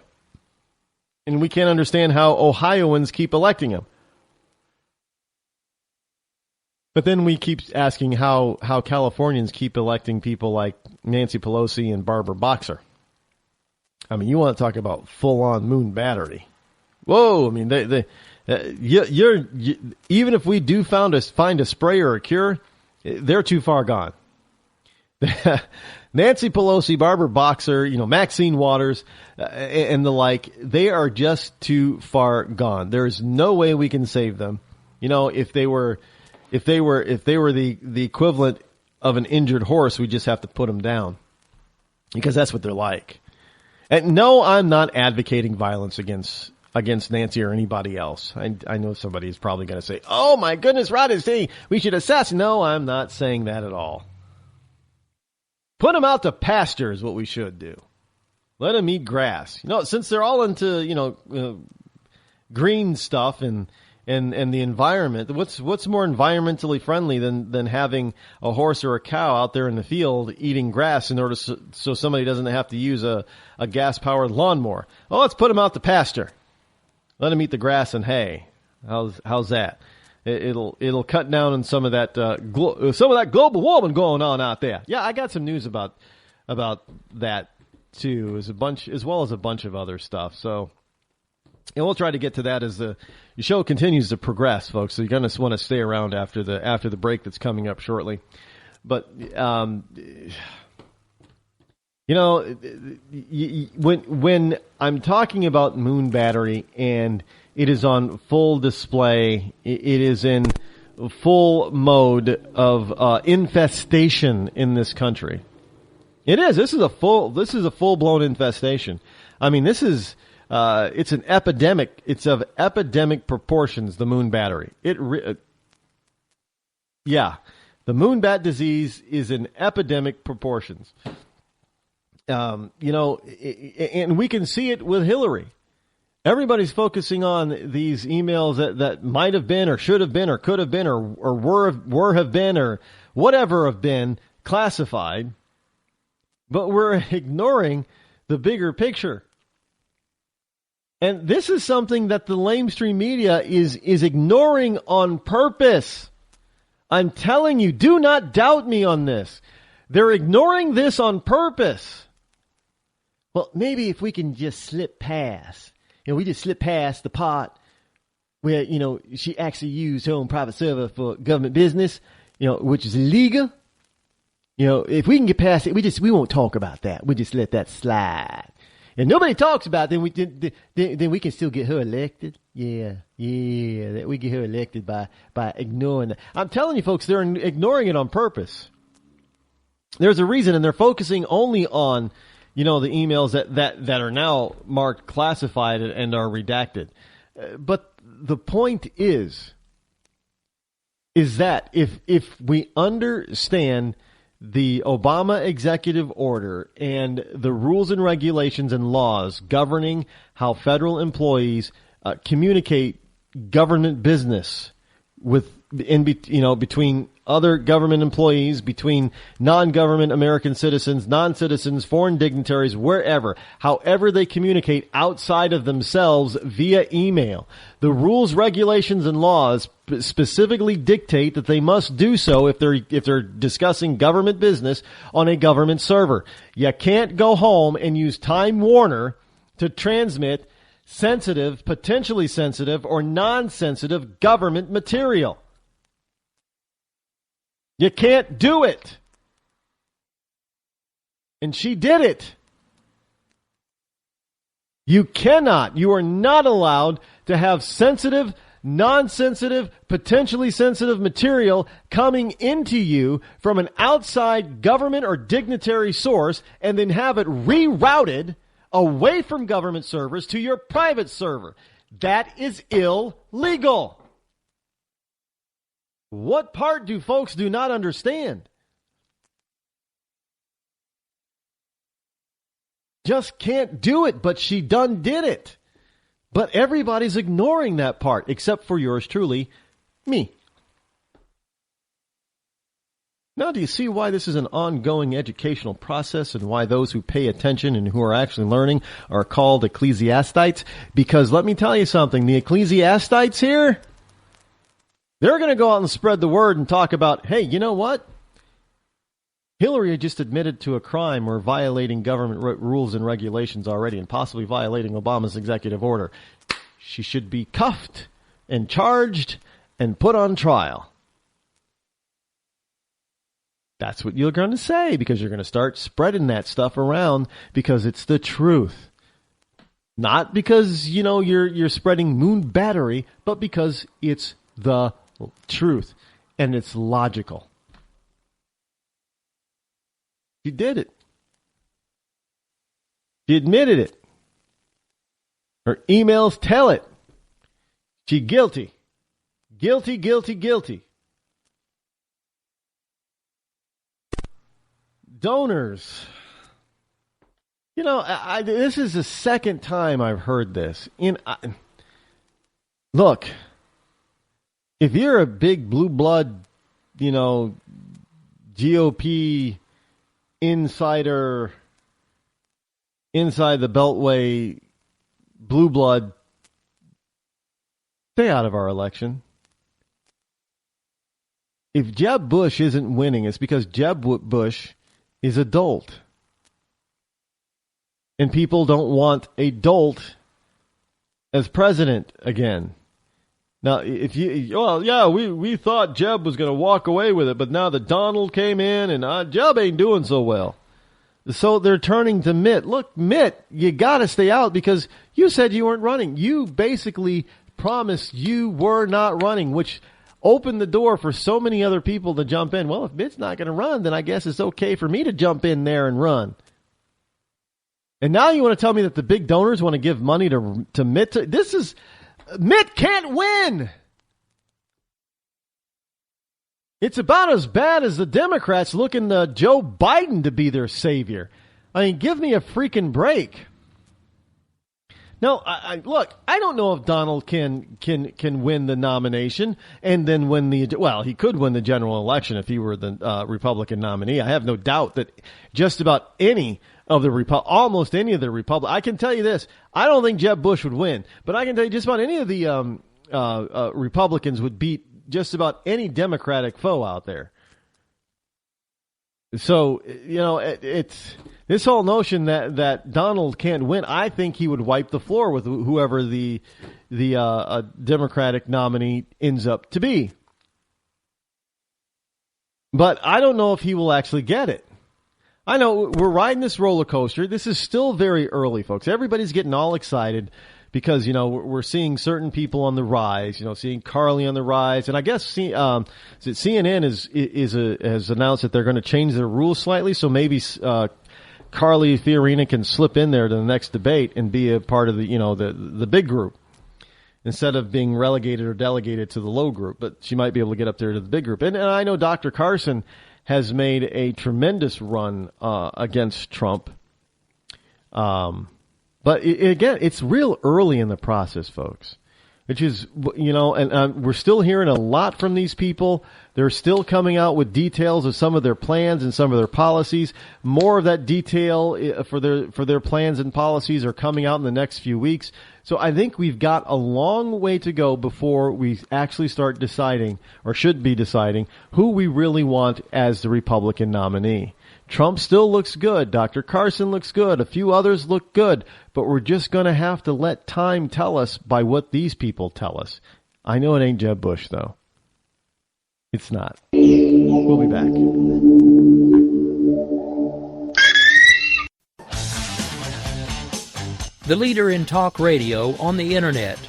And we can't understand how Ohioans keep electing him. But then we keep asking how Californians keep electing people like Nancy Pelosi and Barbara Boxer. I mean, you want to talk about full-on moon battery. Whoa, I mean, even if we do find a spray or a cure, they're too far gone. Nancy Pelosi, Barbara Boxer, Maxine Waters, and the like, they are just too far gone. There's no way we can save them. If they were the equivalent of an injured horse, we just have to put them down, because that's what they're like. And no, I'm not advocating violence against Nancy or anybody else. I know somebody is probably going to say, "Oh my goodness, Rod is saying we should assess." No, I'm not saying that at all. Put them out to pasture is what we should do. Let them eat grass. Since they're all into green stuff and the environment. What's more environmentally friendly than having a horse or a cow out there in the field eating grass in order so somebody doesn't have to use a gas-powered lawnmower? Oh, let's put them out to pasture. Let them eat the grass and hay. How's that? It'll cut down on some of that global warming going on out there. Yeah, I got some news about that too, as well as a bunch of other stuff. So. And we'll try to get to that as the show continues to progress, folks. So you're going to want to stay around after the break that's coming up shortly. But You know, when I'm talking about moon battery and it is on full display, it is in full mode of infestation in this country. It is. This is a full-blown infestation. I mean, this is it's an epidemic. It's of epidemic proportions, the moon battery. Yeah, the moon bat disease is in epidemic proportions. You know, and we can see it with Hillary. Everybody's focusing on these emails that might have been or should have been or could have been or were have been or whatever have been classified. But we're ignoring the bigger picture. And this is something that the lamestream media is ignoring on purpose. I'm telling you, do not doubt me on this. They're ignoring this on purpose. Well, maybe if we can just slip past. You know, we just slip past the part where, you know, she actually used her own private server for government business, you know, which is illegal. You know, if we can get past it, we won't talk about that. We just let that slide. And nobody talks about it, then we can still get her elected. Yeah, that we get her elected by ignoring it. I'm telling you, folks, they're ignoring it on purpose. There's a reason, and they're focusing only on, you know, the emails that are now marked classified and are redacted. But the point is that if we understand the Obama executive order and the rules and regulations and laws governing how federal employees communicate government business between other government employees, between non-government American citizens, non-citizens, foreign dignitaries, wherever, however they communicate outside of themselves via email. The rules, regulations, and laws specifically dictate that they must do so if they're discussing government business on a government server. You can't go home and use Time Warner to transmit sensitive, potentially sensitive, or non-sensitive government material. You can't do it. And she did it. You cannot. You are not allowed to have sensitive, non-sensitive, potentially sensitive material coming into you from an outside government or dignitary source and then have it rerouted away from government servers to your private server. That is illegal. What part do folks do not understand? Just can't do it, but she done did it. But everybody's ignoring that part, except for yours truly, me. Now, do you see why this is an ongoing educational process and why those who pay attention and who are actually learning are called ecclesiastites? Because let me tell you something, the ecclesiastites here, they're going to go out and spread the word and talk about, hey, you know what? Hillary just admitted to a crime or violating government rules and regulations already and possibly violating Obama's executive order. She should be cuffed and charged and put on trial. That's what you're going to say because you're going to start spreading that stuff around because it's the truth. Not because, you know, you're spreading moon battery, but because it's the truth and it's logical. She did it. She admitted it. Her emails tell it. She guilty. Guilty, guilty, guilty. Donors. You know, this is the second time I've heard this. Look, if you're a big blue blood, you know, GOP insider, inside the Beltway, blue blood, stay out of our election. If Jeb Bush isn't winning, it's because Jeb Bush is a dolt. And people don't want a dolt as president again. Now, if we thought Jeb was going to walk away with it, but now that Donald came in and Jeb ain't doing so well. So they're turning to Mitt. Look, Mitt, you got to stay out because you said you weren't running. You basically promised you were not running, which opened the door for so many other people to jump in. Well, if Mitt's not going to run, then I guess it's okay for me to jump in there and run. And now you want to tell me that the big donors want to give money to Mitt? Mitt can't win. It's about as bad as the Democrats looking to Joe Biden to be their savior. I mean, give me a freaking break. No, look, I don't know if Donald can win the nomination and then win he could win the general election if he were the Republican nominee. I have no doubt that just about any of the almost any of the Republicans. I can tell you this: I don't think Jeb Bush would win, but I can tell you just about any of the Republicans would beat just about any Democratic foe out there. So, it's this whole notion that Donald can't win. I think he would wipe the floor with whoever the Democratic nominee ends up to be. But I don't know if he will actually get it. I know we're riding this roller coaster. This is still very early, folks. Everybody's getting all excited because, we're seeing certain people on the rise, seeing Carly on the rise. And I guess CNN has announced that they're going to change their rules slightly. So maybe Carly Fiorina can slip in there to the next debate and be a part of the big group instead of being relegated or delegated to the low group. But she might be able to get up there to the big group. And I know Dr. Carson has made a tremendous run against Trump. But again, it's real early in the process, folks, which is, and we're still hearing a lot from these people. They're still coming out with details of some of their plans and some of their policies. More of that detail for their plans and policies are coming out in the next few weeks. So I think we've got a long way to go before we actually start deciding, or should be deciding, who we really want as the Republican nominee. Trump still looks good. Dr. Carson looks good. A few others look good. But we're just going to have to let time tell us by what these people tell us. I know it ain't Jeb Bush, though. It's not. We'll be back. The leader in talk radio on the Internet.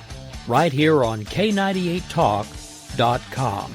Right here on K98Talk.com.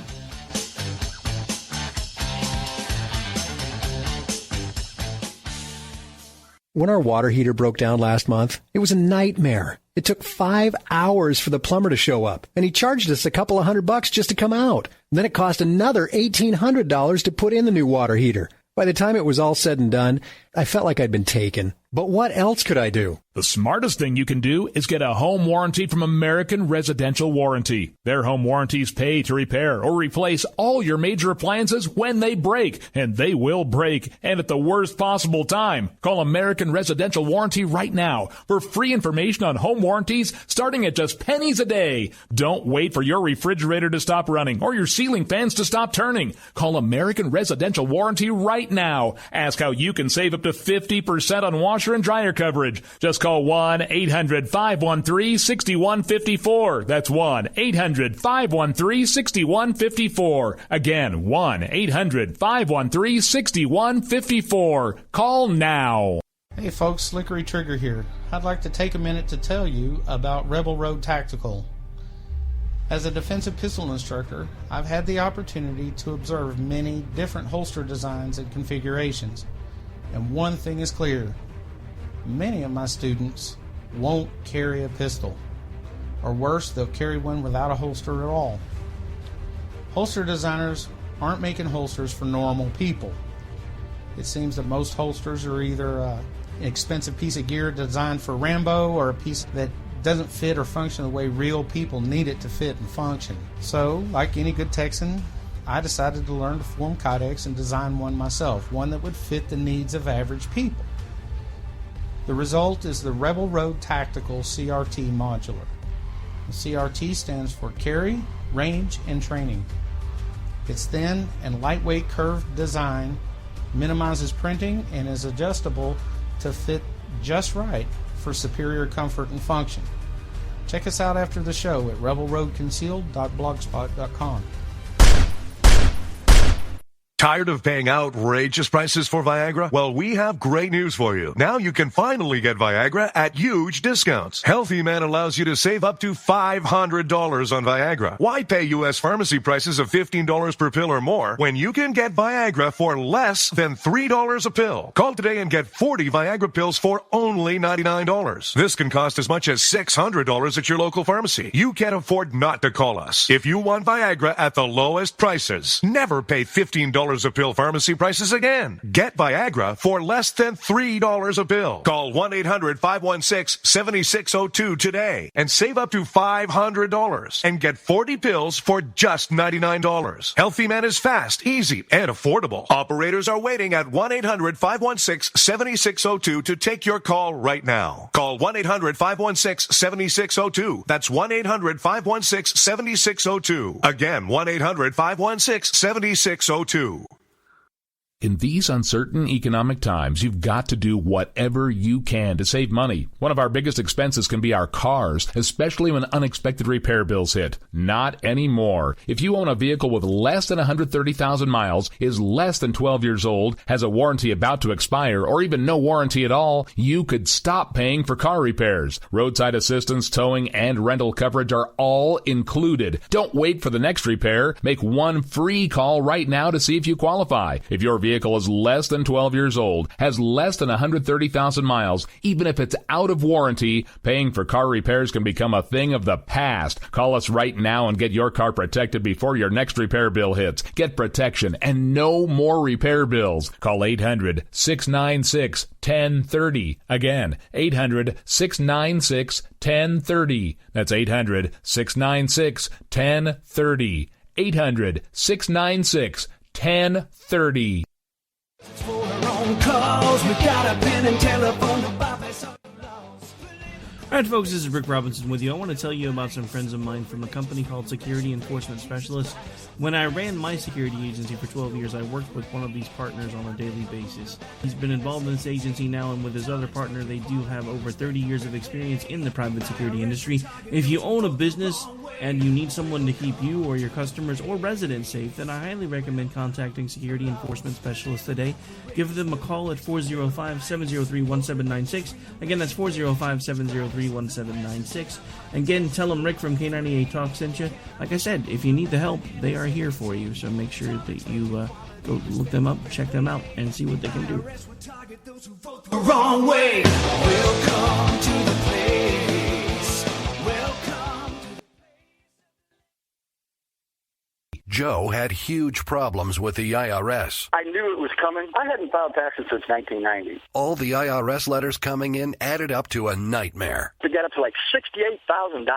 When our water heater broke down last month, it was a nightmare. It took 5 hours for the plumber to show up, and he charged us a couple of $100 just to come out. And then it cost another $1,800 to put in the new water heater. By the time it was all said and done, I felt like I'd been taken. But what else could I do? The smartest thing you can do is get a home warranty from American Residential Warranty. Their home warranties pay to repair or replace all your major appliances when they break, and they will break, and at the worst possible time. Call American Residential Warranty right now for free information on home warranties starting at just pennies a day. Don't wait for your refrigerator to stop running or your ceiling fans to stop turning. Call American Residential Warranty right now. Ask how you can save up to 50% on washer and dryer coverage. Just call 1-800-513-6154. That's 1-800-513-6154. Again, 1-800-513-6154. Call now. Hey folks, Slickery Trigger here. I'd like to take a minute to tell you about Rebel Road Tactical. As a defensive pistol instructor, I've had the opportunity to observe many different holster designs and configurations. And one thing is clear. Many of my students won't carry a pistol. Or worse, they'll carry one without a holster at all. Holster designers aren't making holsters for normal people. It seems that most holsters are either an expensive piece of gear designed for Rambo or a piece that doesn't fit or function the way real people need it to fit and function. So, like any good Texan, I decided to learn to form kydex and design one myself, one that would fit the needs of average people. The result is the Rebel Road Tactical CRT Modular. The CRT stands for Carry, Range, and Training. Its thin and lightweight curved design minimizes printing and is adjustable to fit just right for superior comfort and function. Check us out after the show at rebelroadconcealed.blogspot.com. Tired of paying outrageous prices for Viagra? Well, we have great news for you. Now you can finally get Viagra at huge discounts. Healthy Man allows you to save up to $500 on Viagra. Why pay U.S. pharmacy prices of $15 per pill or more when you can get Viagra for less than $3 a pill? Call today and get 40 Viagra pills for only $99. This can cost as much as $600 at your local pharmacy. You can't afford not to call us. If you want Viagra at the lowest prices, never pay $15 a pill pharmacy prices again. Get Viagra for less than $3 a pill. Call 1-800-516-7602 today and save up to $500 and get 40 pills for just $99. Healthy Man is fast, easy, and affordable. Operators are waiting at 1-800-516-7602 to take your call right now. Call 1-800-516-7602. That's 1-800-516-7602. Again, 1-800-516-7602. In these uncertain economic times, you've got to do whatever you can to save money. One of our biggest expenses can be our cars, especially when unexpected repair bills hit. Not anymore. If you own a vehicle with less than 130,000 miles, is less than 12 years old, has a warranty about to expire, or even no warranty at all, you could stop paying for car repairs. Roadside assistance, towing, and rental coverage are all included. Don't wait for the next repair. Make one free call right now to see if you qualify. If your vehicle is less than 12 years old, has less than 130,000 miles, even if it's out of warranty, paying for car repairs can become a thing of the past. Call us right now and get your car protected before your next repair bill hits. Get protection and no more repair bills. Call 800-696-1030. Again, 800-696-1030. That's 800-696-1030. 800-696-1030. Alright folks, this is Rick Robinson with you. I want to tell you about some friends of mine from a company called Security Enforcement Specialists. When I ran my security agency for 12 years, I worked with one of these partners on a daily basis. He's been involved in this agency now, and with his other partner, they do have over 30 years of experience in the private security industry. If you own a business and you need someone to keep you or your customers or residents safe, then I highly recommend contacting Security Enforcement Specialists today. Give them a call at 405-703-1796. Again, that's 405-703-1796. Again, tell them Rick from K98 Talk sent you. Like I said, if you need the help, they are here for you. So make sure that you go look them up, check them out, and see what they can do. Wrong way. Welcome to the place. Welcome. Joe had huge problems with the IRS. I knew it was coming. I hadn't filed taxes since 1990. All the IRS letters coming in added up to a nightmare. It got up to like $68,000.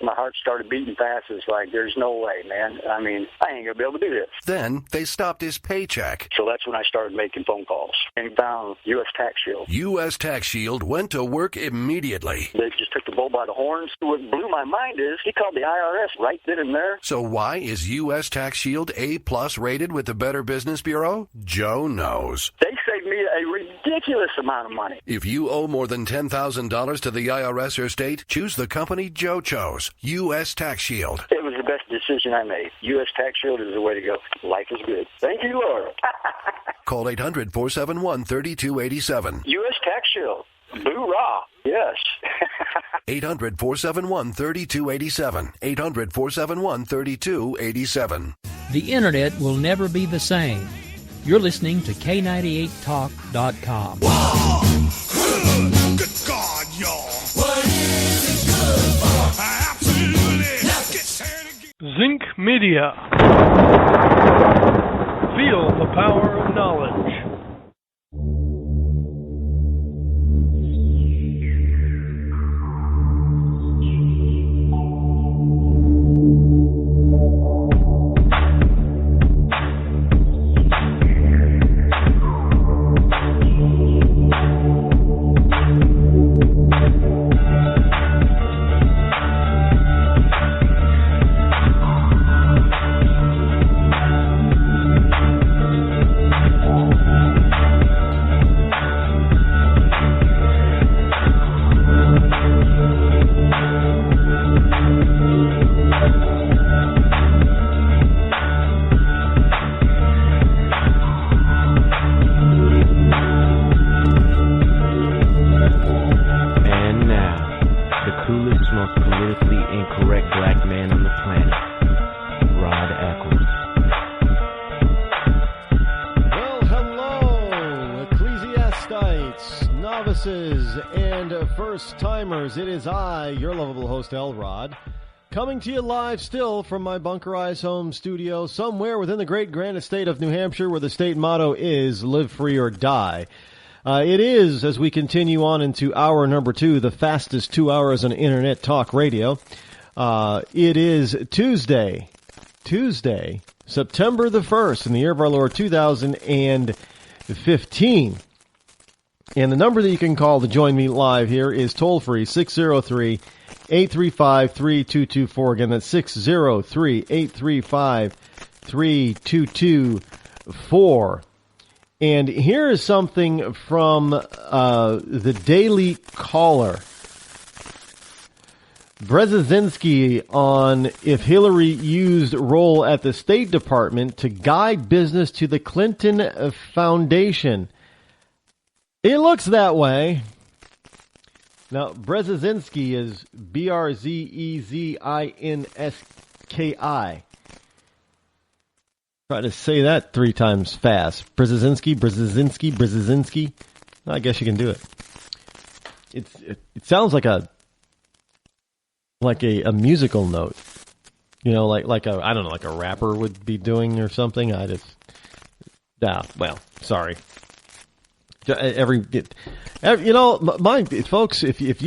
My heart started beating fast. It's like, there's no way, man. I mean, I ain't going to be able to do this. Then they stopped his paycheck. So that's when I started making phone calls and found U.S. Tax Shield. U.S. Tax Shield went to work immediately. They just took the bull by the horns. What blew my mind is he called the IRS right then and there. So why is U.S. Tax Shield A+ rated with the Better Business Bureau? Joe knows. They saved me a ridiculous amount of money. If you owe more than $10,000 to the IRS or state, choose the company Joe chose, U.S. Tax Shield. It was the best decision I made. U.S. Tax Shield is the way to go. Life is good. Thank you, Lord. Call 800-471-3287. U.S. Tax Shield. Boo-rah. Yes. 800-471-3287. 800-471-3287. The Internet will never be the same. You're listening to K98Talk.com. Good God, y'all. What is it good for? Absolutely. Zinc Media. Feel the power of knowledge. novices and first-timers. It is I, your lovable host, Rod, coming to you live still from my bunkerized home studio somewhere within the great grand estate of New Hampshire, where the state motto is live free or die. It is, as we continue on into hour number 2, the fastest 2 hours on internet talk radio. It is Tuesday, September the 1st, in the year of our Lord 2015. And the number that you can call to join me live here is toll-free, 603-835-3224. Again, that's 603-835-3224. And here is something from the Daily Caller. Brzezinski on if Hillary used role at the State Department to guide business to the Clinton Foundation. It looks that way. Now, Brzezinski is Brzezinski. Try to say that 3 times fast. Brzezinski. I guess you can do it. It sounds like a musical note. You know, like a, I don't know, like a rapper would be doing or something. Sorry. Folks, if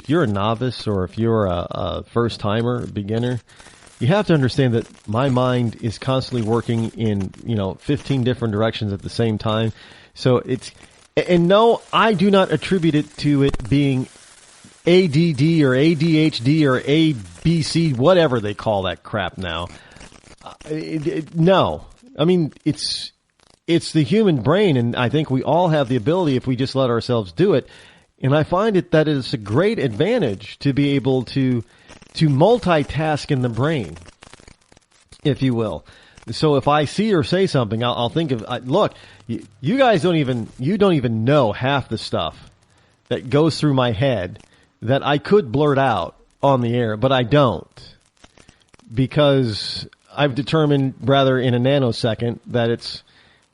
you're a novice or if you're a first timer, beginner, you have to understand that my mind is constantly working in 15 different directions at the same time. So no, I do not attribute it to it being ADD or ADHD or ABC, whatever they call that crap now. No, I mean it's the human brain, and I think we all have the ability if we just let ourselves do it. And I find that it's a great advantage to be able to multitask in the brain, if you will. So if I see or say something, I'll think of, look, you guys don't even know half the stuff that goes through my head that I could blurt out on the air, but I don't, because I've determined rather in a nanosecond that it's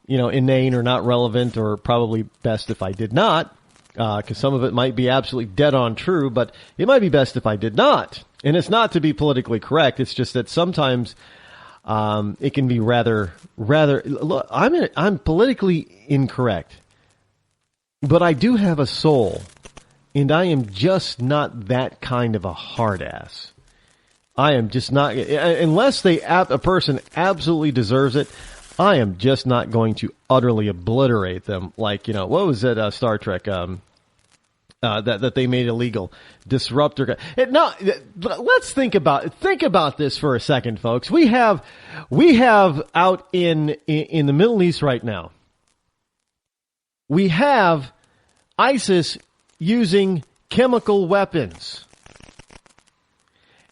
inane or not relevant, or probably best if I did not, because some of it might be absolutely dead on true, but it might be best if I did not. And it's not to be politically correct. It's just that sometimes it can be rather. Look, I'm politically incorrect, but I do have a soul, and I am just not that kind of a hard ass. I am just not, unless a person absolutely deserves it. I am just not going to utterly obliterate them like, what was it, Star Trek, that they made illegal? Disruptor. Let's think about this for a second, folks. We have out in the Middle East right now, we have ISIS using chemical weapons.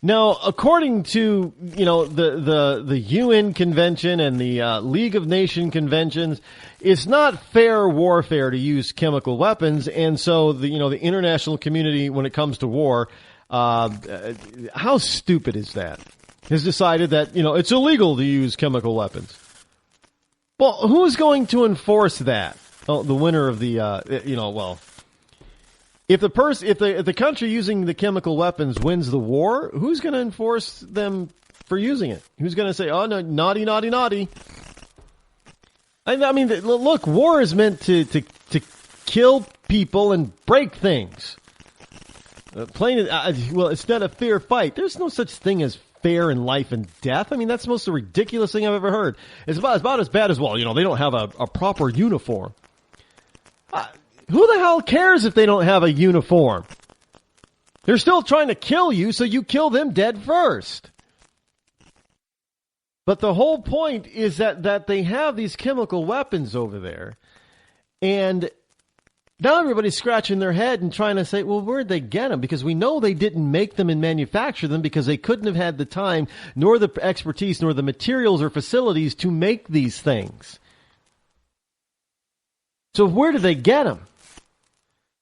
Now, according to, the UN convention and the League of Nations conventions, it's not fair warfare to use chemical weapons. And so the international community, when it comes to war, how stupid is that? Has decided that, it's illegal to use chemical weapons. Well, who's going to enforce that? Oh, the winner of the, If the country using the chemical weapons wins the war, who's going to enforce them for using it? Who's going to say, "Oh no, naughty, naughty, naughty"? I mean, look, war is meant to kill people and break things. It's not a fair fight. There's no such thing as fair in life and death. I mean, that's the most ridiculous thing I've ever heard. It's about as bad as, they don't have a proper uniform. Who the hell cares if they don't have a uniform? They're still trying to kill you, so you kill them dead first. But the whole point is that they have these chemical weapons over there, and now everybody's scratching their head and trying to say, well, where'd they get them? Because we know they didn't make them and manufacture them because they couldn't have had the time, nor the expertise, nor the materials or facilities to make these things. So where did they get them?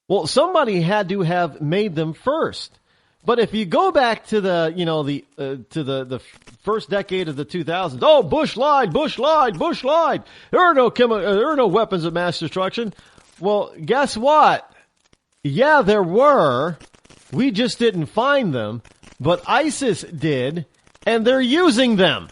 Well, somebody had to have made them first. But if you go back to the first decade of the 2000s, oh, Bush lied. There are no weapons of mass destruction. Well, guess what? Yeah, there were. We just didn't find them, but ISIS did, and they're using them.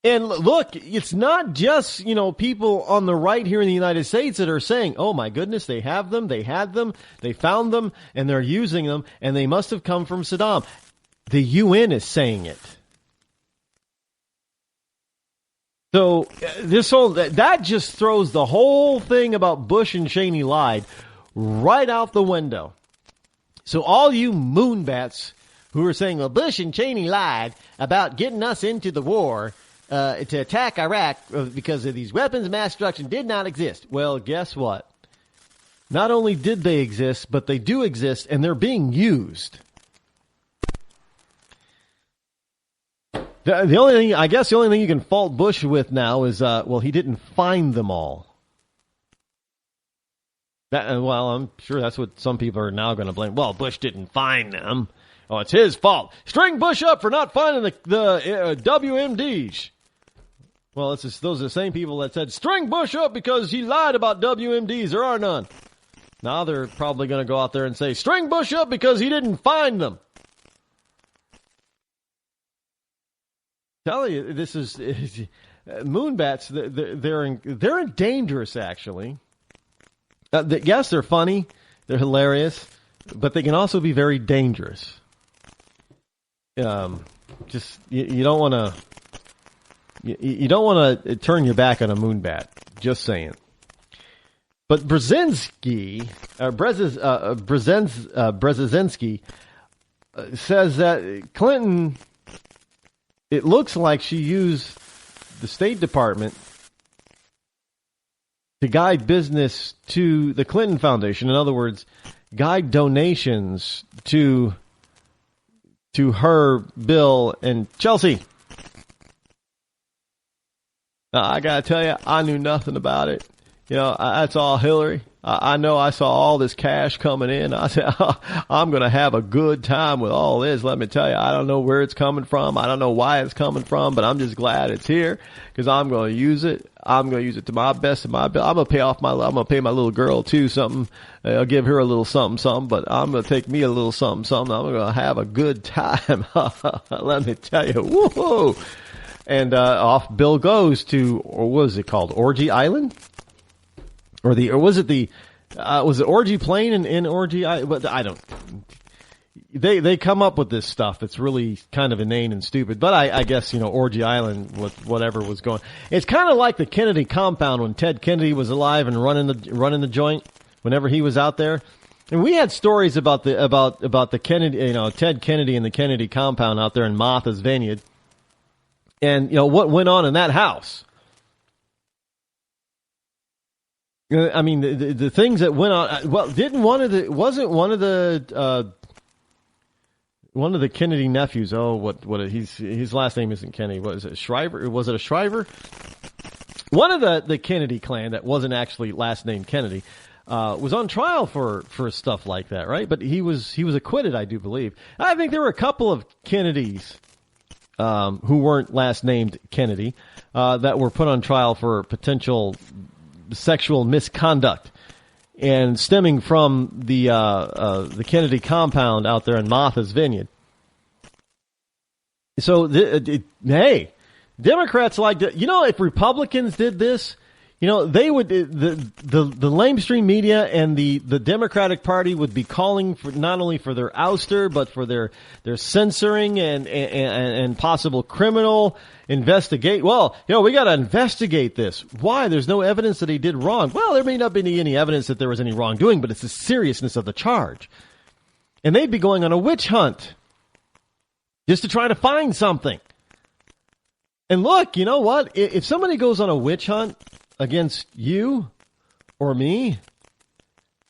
And look, it's not just, people on the right here in the United States that are saying, oh my goodness, they have them, they had them, they found them, and they're using them, and they must have come from Saddam. The UN is saying it. So that just throws the whole thing about Bush and Cheney lied right out the window. So all you moonbats who are saying, well, Bush and Cheney lied about getting us into the war to attack Iraq because of these weapons of mass destruction did not exist. Well, guess what? Not only did they exist, but they do exist, and they're being used. The only thing you can fault Bush with now is, he didn't find them all. I'm sure that's what some people are now going to blame. Well, Bush didn't find them. Oh, it's his fault. String Bush up for not finding the WMDs. Well, those are the same people that said, string Bush up because he lied about WMDs. There are none. Now they're probably going to go out there and say, string Bush up because he didn't find them. Tell you, this is moonbats. They're dangerous, actually. Yes, they're funny, they're hilarious, but they can also be very dangerous. You don't want to turn your back on a moonbat. Just saying. But Brzezinski says that Clinton. It looks like she used the State Department to guide business to the Clinton Foundation. In other words, guide donations to her, Bill, and Chelsea. I got to tell you, I knew nothing about it. That's all Hillary. I know I saw all this cash coming in. I said, I'm going to have a good time with all this. Let me tell you, I don't know where it's coming from. I don't know why it's coming from, but I'm just glad it's here because I'm going to use it. I'm going to use it to my best of my ability. I'm going to pay my little girl too something. I'll give her a little something, but I'm going to take me a little something. I'm going to have a good time. Let me tell you, woohoo. And, off Bill goes to, or what is it called? Orgy Island? Was it Orgy Plane in Orgy? I don't. They come up with this stuff that's really kind of inane and stupid. But I guess Orgy Island with whatever was going. It's kind of like the Kennedy compound when Ted Kennedy was alive and running the joint. Whenever he was out there, and we had stories about the Kennedy, Ted Kennedy and the Kennedy compound out there in Martha's Vineyard, and what went on in that house. I mean, the things that went on. Well, wasn't one of the Kennedy nephews? Oh, his last name isn't Kennedy. What is it? Shriver? Was it a Shriver? One of the Kennedy clan that wasn't actually last name Kennedy was on trial for stuff like that, right? But he was acquitted, I do believe. I think there were a couple of Kennedys who weren't last named Kennedy that were put on trial for potential sexual misconduct, and stemming from the Kennedy compound out there in Martha's Vineyard. So, hey, Democrats like to, if Republicans did this, they would, the lamestream media and the Democratic Party would be calling for not only for their ouster, but for their censoring and possible criminal investigate. Well, we got to investigate this. Why? There's no evidence that he did wrong. Well, there may not be any evidence that there was any wrongdoing, but it's the seriousness of the charge. And they'd be going on a witch hunt just to try to find something. And look, you know what? If somebody goes on a witch hunt against you or me,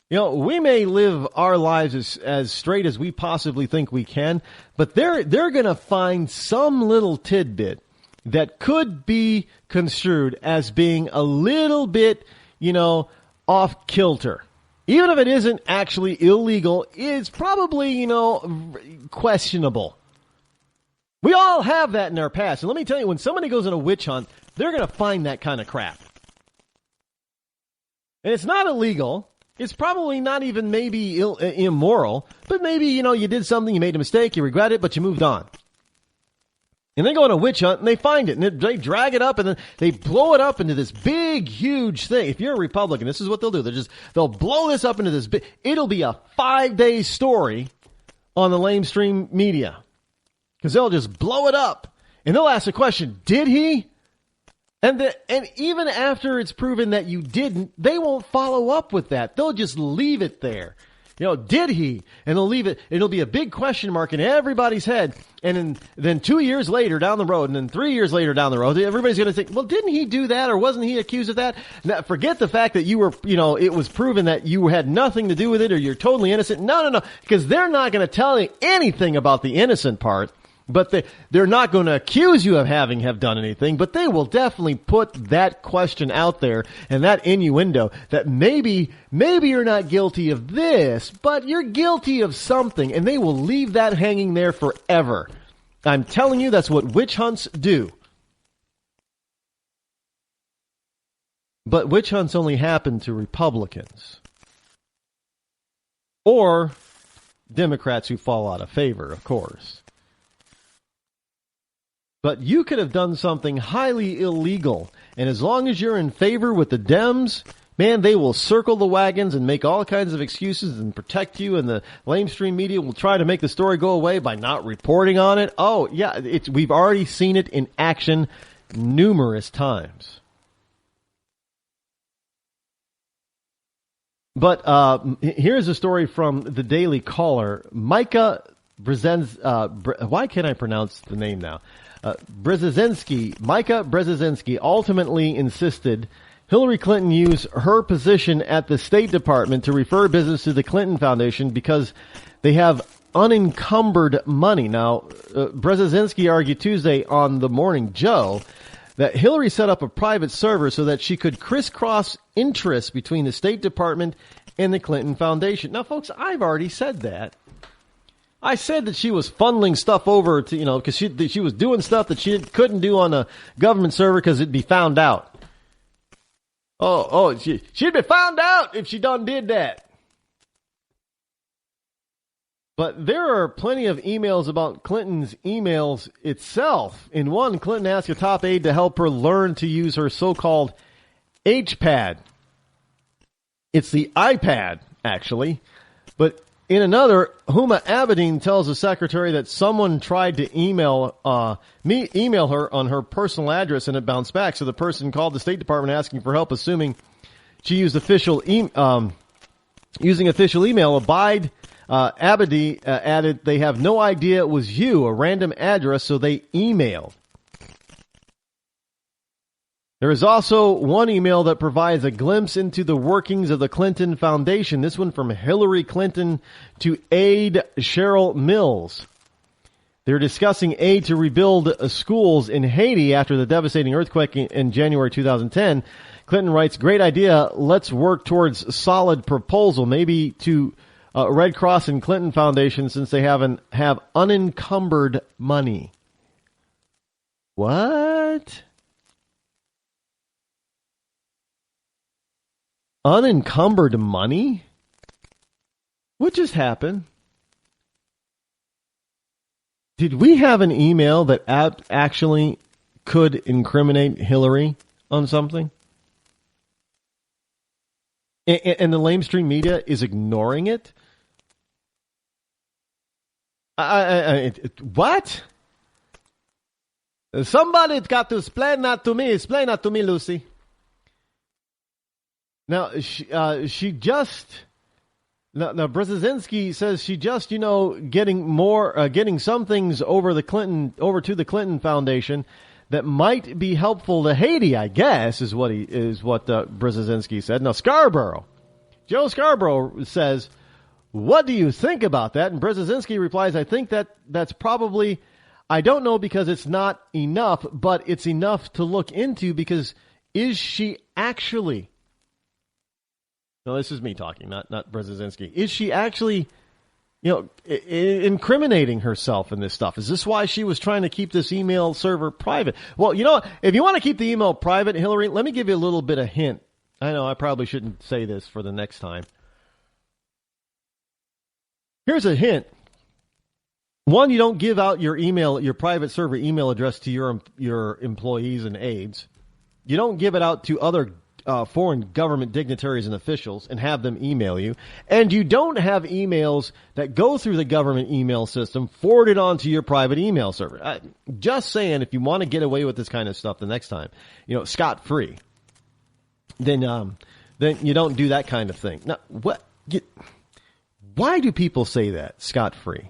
we may live our lives as straight as we possibly think we can, but they're going to find some little tidbit that could be construed as being a little bit, off kilter. Even if it isn't actually illegal, it's probably, questionable. We all have that in our past. And let me tell you, when somebody goes on a witch hunt, they're going to find that kind of crap. And it's not illegal. It's probably not even maybe immoral, but maybe, you did something, you made a mistake, you regret it, but you moved on. And they go on a witch hunt and they find it and they drag it up and then they blow it up into this big, huge thing. If you're a Republican, this is what they'll do. They'll blow this up into this big, it'll be a 5-day story on the lamestream media. Because they'll just blow it up and they'll ask the question, did he? And even after it's proven that you didn't, they won't follow up with that. They'll just leave it there. Did he? And they'll leave it. It'll be a big question mark in everybody's head. And then 2 years later down the road, and then 3 years later down the road, everybody's going to think, well, didn't he do that? Or wasn't he accused of that? Now, forget the fact that you were, it was proven that you had nothing to do with it or you're totally innocent. No. Because they're not going to tell you anything about the innocent part. But they're not going to accuse you of have done anything, but they will definitely put that question out there and that innuendo that maybe you're not guilty of this, but you're guilty of something, and they will leave that hanging there forever. I'm telling you, that's what witch hunts do. But witch hunts only happen to Republicans. Or Democrats who fall out of favor, of course. But you could have done something highly illegal, and as long as you're in favor with the Dems, man, they will circle the wagons and make all kinds of excuses and protect you, and the lamestream media will try to make the story go away by not reporting on it. Oh, yeah, we've already seen it in action numerous times. But here's a story from the Daily Caller. Micah Brzezinski, why can't I pronounce the name now? Micah Brzezinski ultimately insisted Hillary Clinton use her position at the State Department to refer business to the Clinton Foundation because they have unencumbered money. Now, Brzezinski argued Tuesday on The Morning Joe that Hillary set up a private server so that she could crisscross interests between the State Department and the Clinton Foundation. Now, folks, I've already said that. I said that she was funneling stuff over to, because she was doing stuff that she couldn't do on a government server because it'd be found out. She'd be found out if she done did that. But there are plenty of emails about Clinton's emails itself. In one, Clinton asked a top aide to help her learn to use her so-called H-pad. It's the iPad, actually. But in another, Huma Abedin tells the secretary that someone tried to email her on her personal address and it bounced back. So the person called the State Department asking for help, assuming she used using official email. Abedi added they have no idea it was you, a random address, so they emailed. There is also one email that provides a glimpse into the workings of the Clinton Foundation. This one from Hillary Clinton to aide Cheryl Mills. They're discussing aid to rebuild schools in Haiti after the devastating earthquake in January 2010. Clinton writes, great idea. Let's work towards solid proposal, maybe to Red Cross and Clinton Foundation since they have unencumbered money. What? Unencumbered money? What just happened? Did we have an email that actually could incriminate Hillary on something? And the lamestream media is ignoring it? What? Somebody's got to explain that to me. Explain that to me, Lucy. Now, she just... Now, Brzezinski says she just, getting some things over to the Clinton Foundation that might be helpful to Haiti, I guess, is what Brzezinski said. Now, Joe Scarborough says, what do you think about that? And Brzezinski replies, I think that's probably, I don't know because it's not enough, but it's enough to look into because is she actually... No, this is me talking, not Brzezinski. Is she actually, incriminating herself in this stuff? Is this why she was trying to keep this email server private? Well, if you want to keep the email private, Hillary, let me give you a little bit of hint I know I probably shouldn't say this for the next time. Here's a hint. One, you don't give out your private server email address to your employees and aides. You don't give it out to other foreign government dignitaries and officials and have them email you. And you don't have emails that go through the government email system forwarded onto your private email server. Just saying, if you want to get away with this kind of stuff the next time, scot-free, then you don't do that kind of thing. Now, why do people say that, scot-free?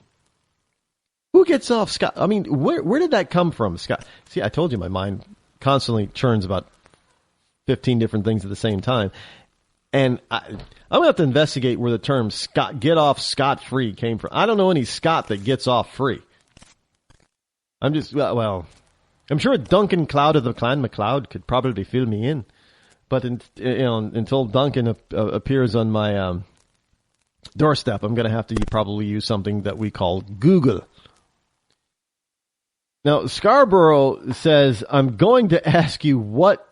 Who gets off scot? I mean, where did that come from, Scott? See, I told you my mind constantly churns about 15 different things at the same time. And I'm going to have to investigate where the term get off scot-free came from. I don't know any Scot that gets off free. I'm sure Duncan Cloud of the Clan MacLeod could probably fill me in. But until Duncan appears on my doorstep, I'm going to have to probably use something that we call Google. Now, Scarborough says, I'm going to ask you what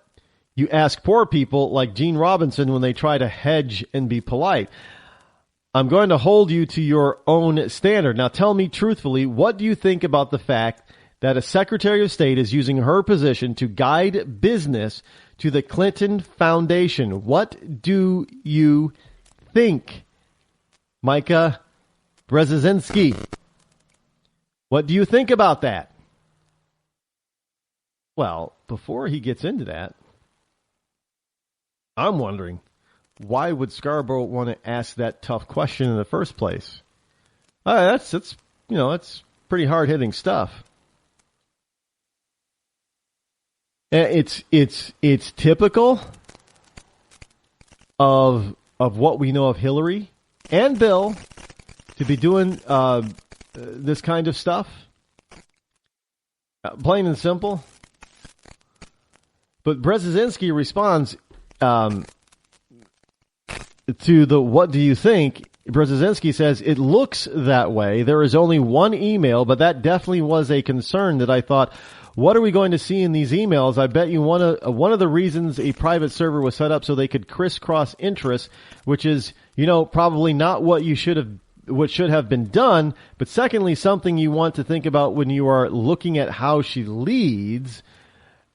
you ask poor people like Gene Robinson when they try to hedge and be polite. I'm going to hold you to your own standard. Now, tell me truthfully, what do you think about the fact that a Secretary of State is using her position to guide business to the Clinton Foundation? What do you think, Micah Brzezinski? What do you think about that? Well, before he gets into that, I'm wondering, why would Scarborough want to ask that tough question in the first place? That's pretty hard-hitting stuff. It's typical of what we know of Hillary and Bill to be doing this kind of stuff. Plain and simple. But Brzezinski responds to the what do you think? Brzezinski says, it looks that way. There is only one email, but that definitely was a concern that I thought, what are we going to see in these emails? I bet you one of the reasons a private server was set up so they could crisscross interests, which is, probably not what should have been done. But secondly, something you want to think about when you are looking at how she leads.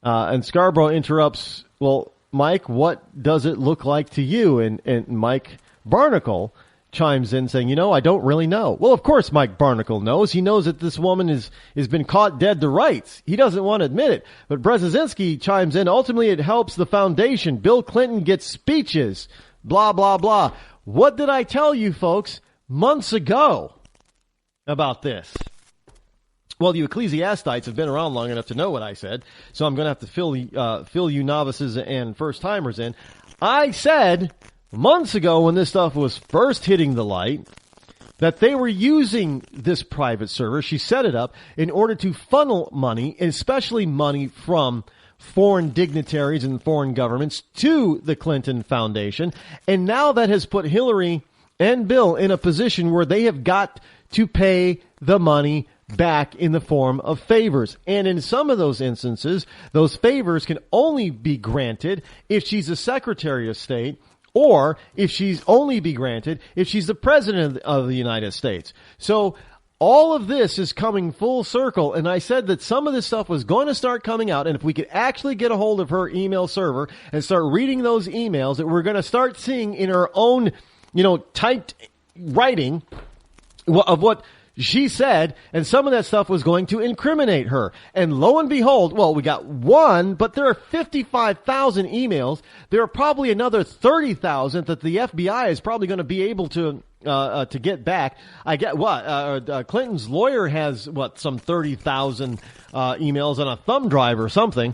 And Scarborough interrupts, well, Mike, what does it look like to you? And Mike Barnacle chimes in saying, I don't really know. Well, of course Mike Barnacle knows. He knows that this woman has been caught dead to rights. He doesn't want to admit it. But Brzezinski chimes in, ultimately it helps the foundation. Bill Clinton gets speeches, blah, blah, blah. What did I tell you folks months ago about this? Well, you ecclesiastites have been around long enough to know what I said, so I'm going to have to fill you novices and first-timers in. I said months ago when this stuff was first hitting the light that they were using this private server. She set it up in order to funnel money, especially money from foreign dignitaries and foreign governments, to the Clinton Foundation. And now that has put Hillary and Bill in a position where they have got to pay the money back in the form of favors. And in some of those instances, those favors can only be granted if she's a Secretary of State, or if she's only be granted if she's the President of the United States. So all of this is coming full circle, and I said that some of this stuff was going to start coming out, and if we could actually get a hold of her email server and start reading those emails, that we're going to start seeing in her own, typed writing of what she said, and some of that stuff was going to incriminate her. And lo and behold, well, we got one, but there are 55,000 emails. There are probably another 30,000 that the FBI is probably going to be able to get back. I get Clinton's lawyer has some 30,000 emails on a thumb drive or something.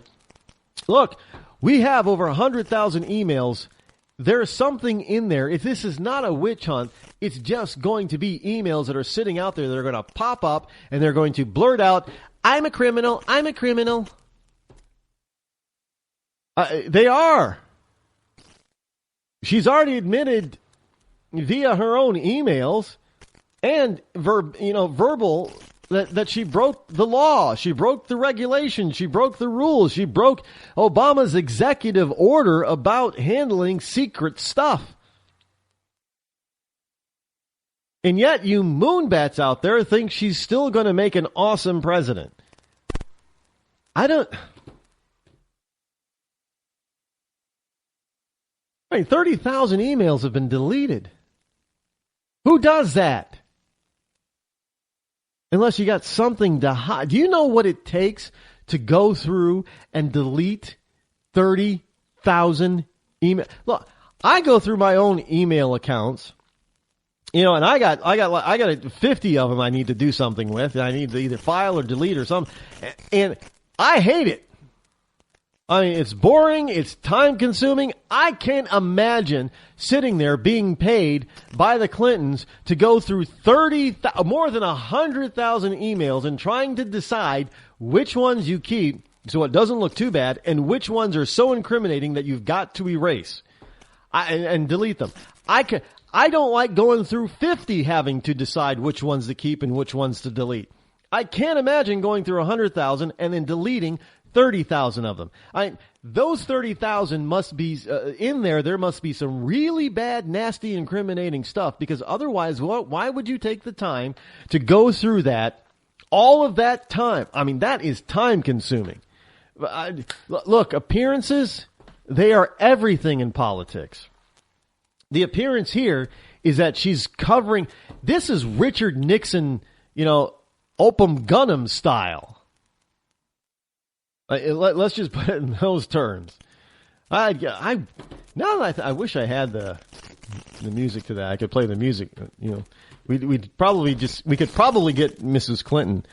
Look, we have over 100,000 emails. There's something in there. If this is not a witch hunt, it's just going to be emails that are sitting out there that are going to pop up and they're going to blurt out, I'm a criminal, I'm a criminal. They are. She's already admitted via her own emails and verbal that she broke the law, she broke the regulations, she broke the rules, she broke Obama's executive order about handling secret stuff. And yet you moonbats out there think she's still going to make an awesome president. I mean, 30,000 emails have been deleted. Who does that? Unless you got something to hide. Do you know what it takes to go through and delete 30,000 emails? Look, I go through my own email accounts, and I got 50 of them I need to do something with. I need to either file or delete or something, and I hate it. I mean, it's boring. It's time consuming. I can't imagine sitting there being paid by the Clintons to go through more than 100,000 emails and trying to decide which ones you keep so it doesn't look too bad and which ones are so incriminating that you've got to erase and delete them. I don't like going through 50 having to decide which ones to keep and which ones to delete. I can't imagine going through 100,000 and then deleting 30,000 of them. Those 30,000 must be in there. There must be some really bad, nasty, incriminating stuff, because otherwise, why would you take the time to go through that, all of that time? I mean, that is time consuming. Look, appearances, they are everything in politics. The appearance here is that she's covering, this is Richard Nixon, Opum Gunham style. Let's just put it in those terms. I wish I had the music to that. I could play the music. We could probably get Mrs. Clinton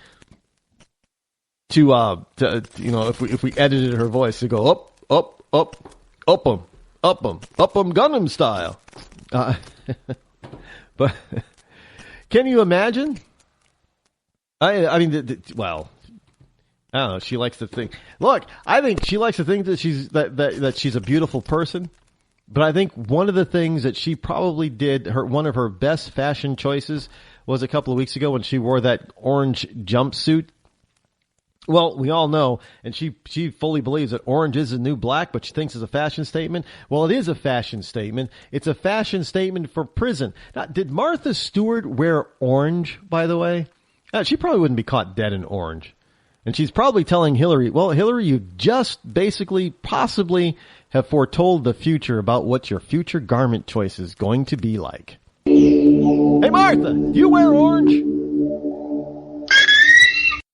to if we edited her voice to go Opum Gunham style. But can you imagine? I mean, well. I don't know. She likes to think. Look, I think she likes to think that she's a beautiful person. But I think one of the things that she probably did, one of her best fashion choices, was a couple of weeks ago when she wore that orange jumpsuit. Well, we all know, and she fully believes that orange is the new black, but she thinks it's a fashion statement. Well, it is a fashion statement. It's a fashion statement for prison. Now, did Martha Stewart wear orange, by the way? She probably wouldn't be caught dead in orange. And she's probably telling Hillary, well, Hillary, you just basically possibly have foretold the future about what your future garment choice is going to be like. Hey, Martha, do you wear orange?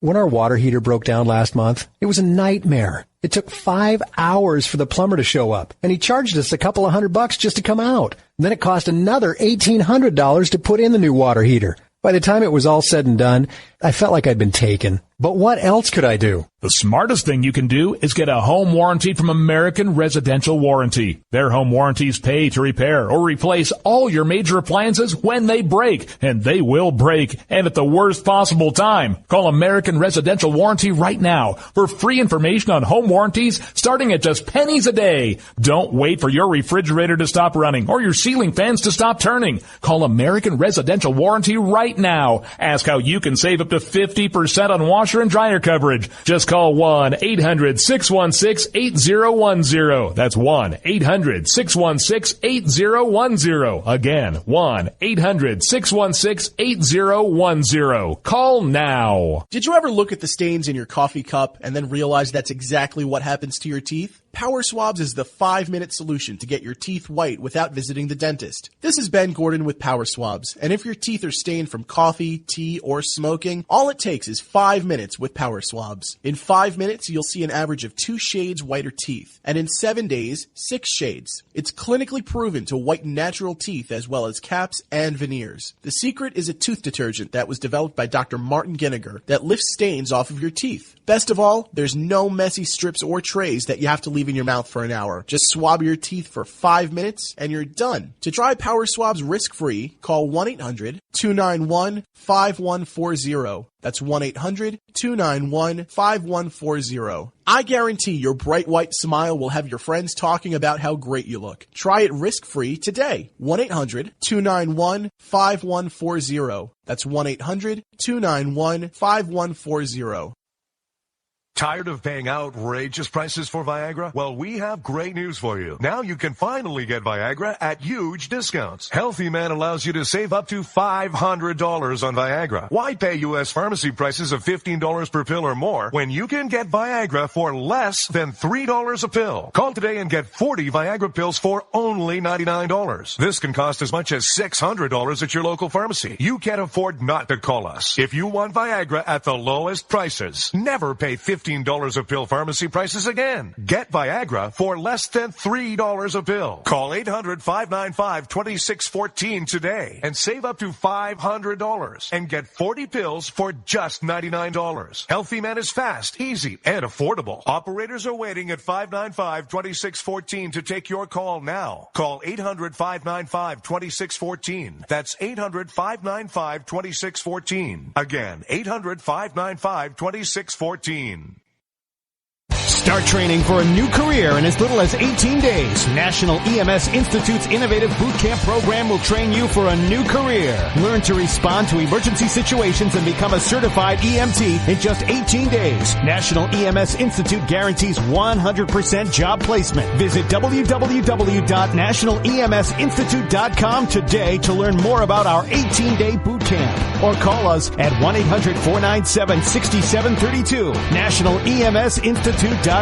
When our water heater broke down last month, it was a nightmare. It took 5 hours for the plumber to show up, and he charged us a couple of $100 just to come out. And then it cost another $1,800 to put in the new water heater. By the time it was all said and done, I felt like I'd been taken. But what else could I do? The smartest thing you can do is get a home warranty from American Residential Warranty. Their home warranties pay to repair or replace all your major appliances when they break, and they will break, and at the worst possible time. Call American Residential Warranty right now for free information on home warranties starting at just pennies a day. Don't wait for your refrigerator to stop running or your ceiling fans to stop turning. Call American Residential Warranty right now. Ask how you can save up to 50% on washer and dryer coverage. Just call 1-800-616-8010. That's 1-800-616-8010. Again, 1-800-616-8010. Call now. Did you ever look at the stains in your coffee cup and then realize that's exactly what happens to your teeth? Power Swabs is the 5-minute solution to get your teeth white without visiting the dentist. This is Ben Gordon with Power Swabs, and if your teeth are stained from coffee, tea, or smoking, all it takes is 5 minutes with Power Swabs. In 5 minutes, you'll see an average of 2 shades whiter teeth, and in 7 days, 6 shades. It's clinically proven to whiten natural teeth as well as caps and veneers. The secret is a tooth detergent that was developed by Dr. Martin Ginniger that lifts stains off of your teeth. Best of all, there's no messy strips or trays that you have to leave leave in your mouth for an hour. Just swab your teeth for 5 minutes and you're done. To try Power Swabs risk-free, call 1-800-291-5140. That's 1-800-291-5140. I guarantee your bright white smile will have your friends talking about how great you look. Try it risk-free today. 1-800-291-5140. That's 1-800-291-5140. Tired of paying outrageous prices for Viagra? Well, we have great news for you. Now you can finally get Viagra at huge discounts. Healthy Man allows you to save up to $500 on Viagra. Why pay U.S. pharmacy prices of $15 per pill or more when you can get Viagra for less than $3 a pill? Call today and get 40 Viagra pills for only $99. This can cost as much as $600 at your local pharmacy. You can't afford not to call us. If you want Viagra at the lowest prices, never pay $15 a pill pharmacy prices again. Get Viagra for less than $3 a pill. Call 800-595-2614 today and save up to $500 and get 40 pills for just $99. Healthy Man is fast, easy, and affordable. Operators are waiting at 595-2614 to take your call now. Call 800-595-2614. That's 800-595-2614. Again, 800-595-2614. Start training for a new career in as little as 18 days. National EMS Institute's innovative boot camp program will train you for a new career. Learn to respond to emergency situations and become a certified EMT in just 18 days. National EMS Institute guarantees 100% job placement. Visit www.nationaleMSinstitute.com today to learn more about our 18-day boot camp. Or call us at 1-800-497-6732. NationalEMSInstitute.com.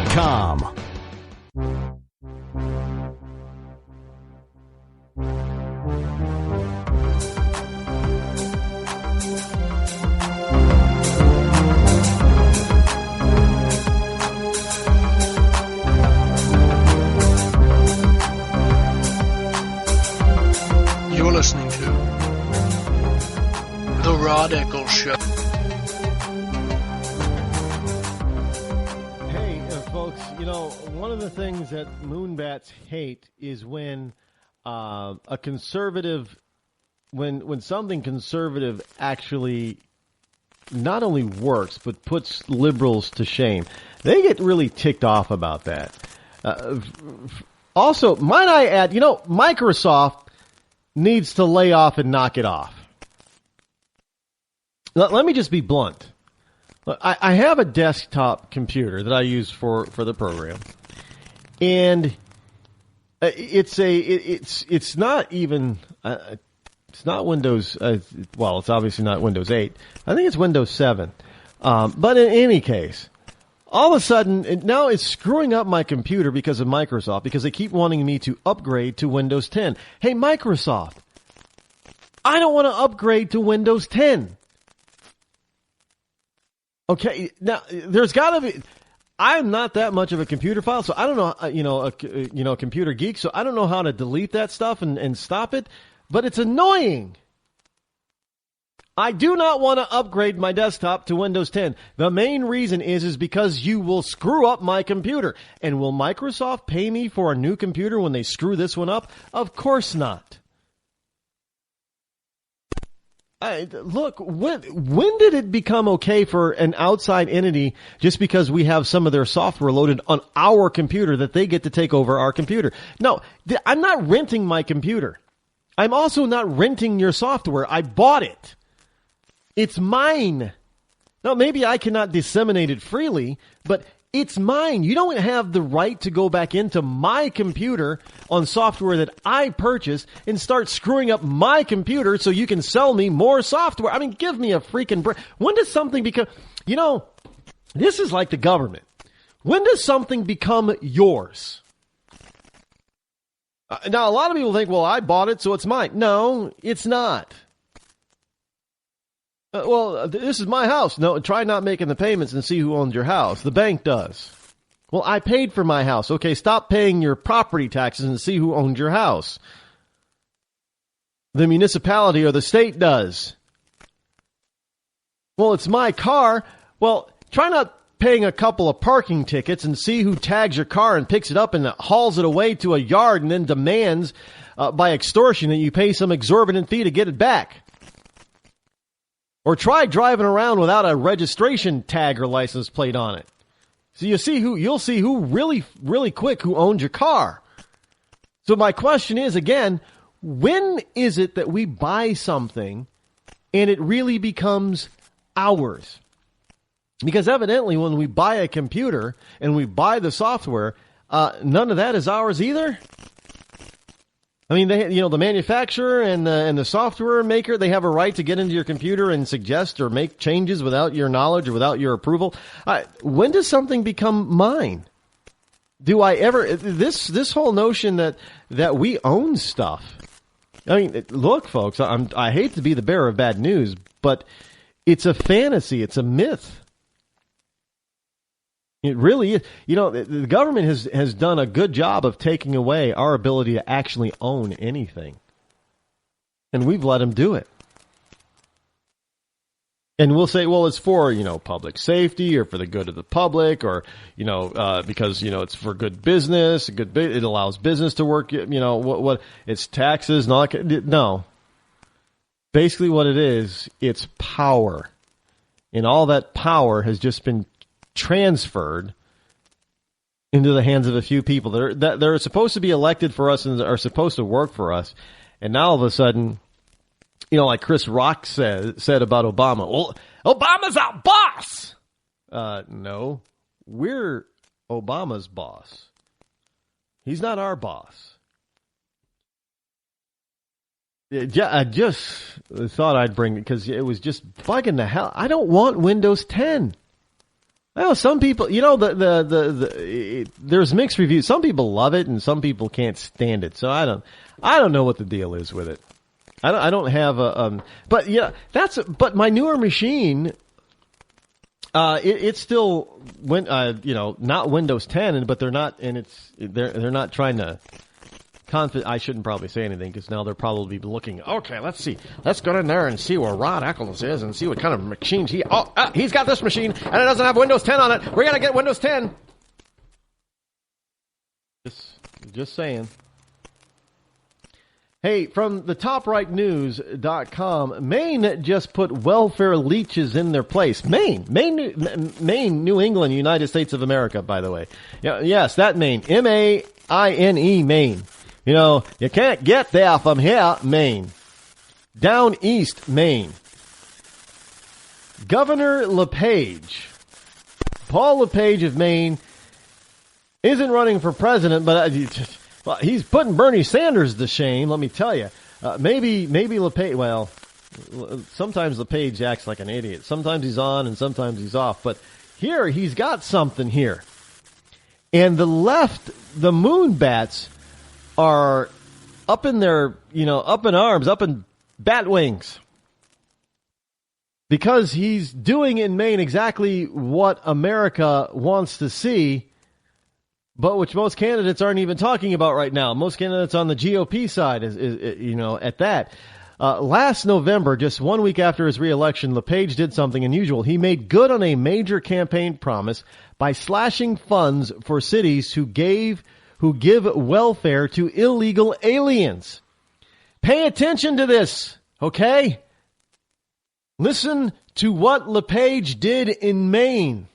You're listening to The Rod Eccles Show. Folks, you know, one of the things that moonbats hate is when a conservative, when something conservative actually not only works, but puts liberals to shame. They get really ticked off about that. Also, might I add, you know, Microsoft needs to lay off and knock it off. Let me just be blunt. I have a desktop computer that I use for the program, and it's not even it's not Windows. Well, it's obviously not Windows 8. I think it's Windows 7. But in any case, all of a sudden now it's screwing up my computer because of Microsoft, because they keep wanting me to upgrade to Windows 10. Hey, Microsoft, I don't want to upgrade to Windows 10. Okay, now there's got to be. I'm not that much of a computer file, so I don't know. A computer geek, so I don't know how to delete that stuff and stop it. But it's annoying. I do not want to upgrade my desktop to Windows 10. The main reason is because you will screw up my computer. And will Microsoft pay me for a new computer when they screw this one up? Of course not. Look, when did it become okay for an outside entity, just because we have some of their software loaded on our computer, that they get to take over our computer? No, I'm not renting my computer. I'm also not renting your software. I bought it. It's mine. Now, maybe I cannot disseminate it freely, but it's mine. You don't have the right to go back into my computer on software that I purchased and start screwing up my computer so you can sell me more software. I mean, give me a freaking break. When does something become, you know, this is like the government. When does something become yours? Now, a lot of people think, well, I bought it, so it's mine. No, it's not. Well, this is my house. No, try not making the payments and see who owns your house. The bank does. Well, I paid for my house. Okay, stop paying your property taxes and see who owns your house. The municipality or the state does. Well, it's my car. Well, try not paying a couple of parking tickets and see who tags your car and picks it up and hauls it away to a yard and then demands by extortion that you pay some exorbitant fee to get it back. Or try driving around without a registration tag or license plate on it. So you'll see who really, really quick who owns your car. So my question is, again, when is it that we buy something and it really becomes ours? Because evidently when we buy a computer and we buy the software, none of that is ours either. I mean, the manufacturer and the software maker, they have a right to get into your computer and suggest or make changes without your knowledge or without your approval. When does something become mine? Do I ever this whole notion that we own stuff? I mean, look, folks, I hate to be the bearer of bad news, but it's a fantasy. It's a myth. It really is. The government has done a good job of taking away our ability to actually own anything. And we've let them do it. And we'll say, well, it's for, public safety or for the good of the public or, because, it's for good business, it allows business to work, what it's taxes and all that. No. Basically what it is, it's power. And all that power has just been transferred into the hands of a few people that are supposed to be elected for us and are supposed to work for us. And now all of a sudden, like Chris Rock said about Obama, well, Obama's our boss. No, we're Obama's boss. He's not our boss. I just thought I'd bring it because it was just bugging the hell. I don't want Windows 10. Well, some people, there's mixed reviews. Some people love it and some people can't stand it. So I don't know what the deal is with it. I don't have but my newer machine, it's still not Windows 10, but they're not, and they're not trying to I shouldn't probably say anything because now they're probably looking. Okay, let's see. Let's go in there and see where Rod Eccles is and see what kind of machines he's got this machine and it doesn't have Windows 10 on it. We're gonna get Windows 10. Just saying. Hey, from the toprightnews.com, Maine just put welfare leeches in their place. Maine, New England, United States of America, by the way. Yeah, yes, that Maine. M-A-I-N-E, Maine. You can't get there from here, Maine. Down east, Maine. Governor LePage, Paul LePage of Maine, isn't running for president, but he's putting Bernie Sanders to shame, let me tell you. Maybe LePage, well, sometimes LePage acts like an idiot. Sometimes he's on and sometimes he's off. But here, he's got something here. And the left, the moonbats, are up in their, up in arms, up in bat wings. Because he's doing in Maine exactly what America wants to see, but which most candidates aren't even talking about right now. Most candidates on the GOP side is at that. Last November, just 1 week after his reelection, LePage did something unusual. He made good on a major campaign promise by slashing funds for cities who give welfare to illegal aliens. Pay attention to this, okay? Listen to what LePage did in Maine.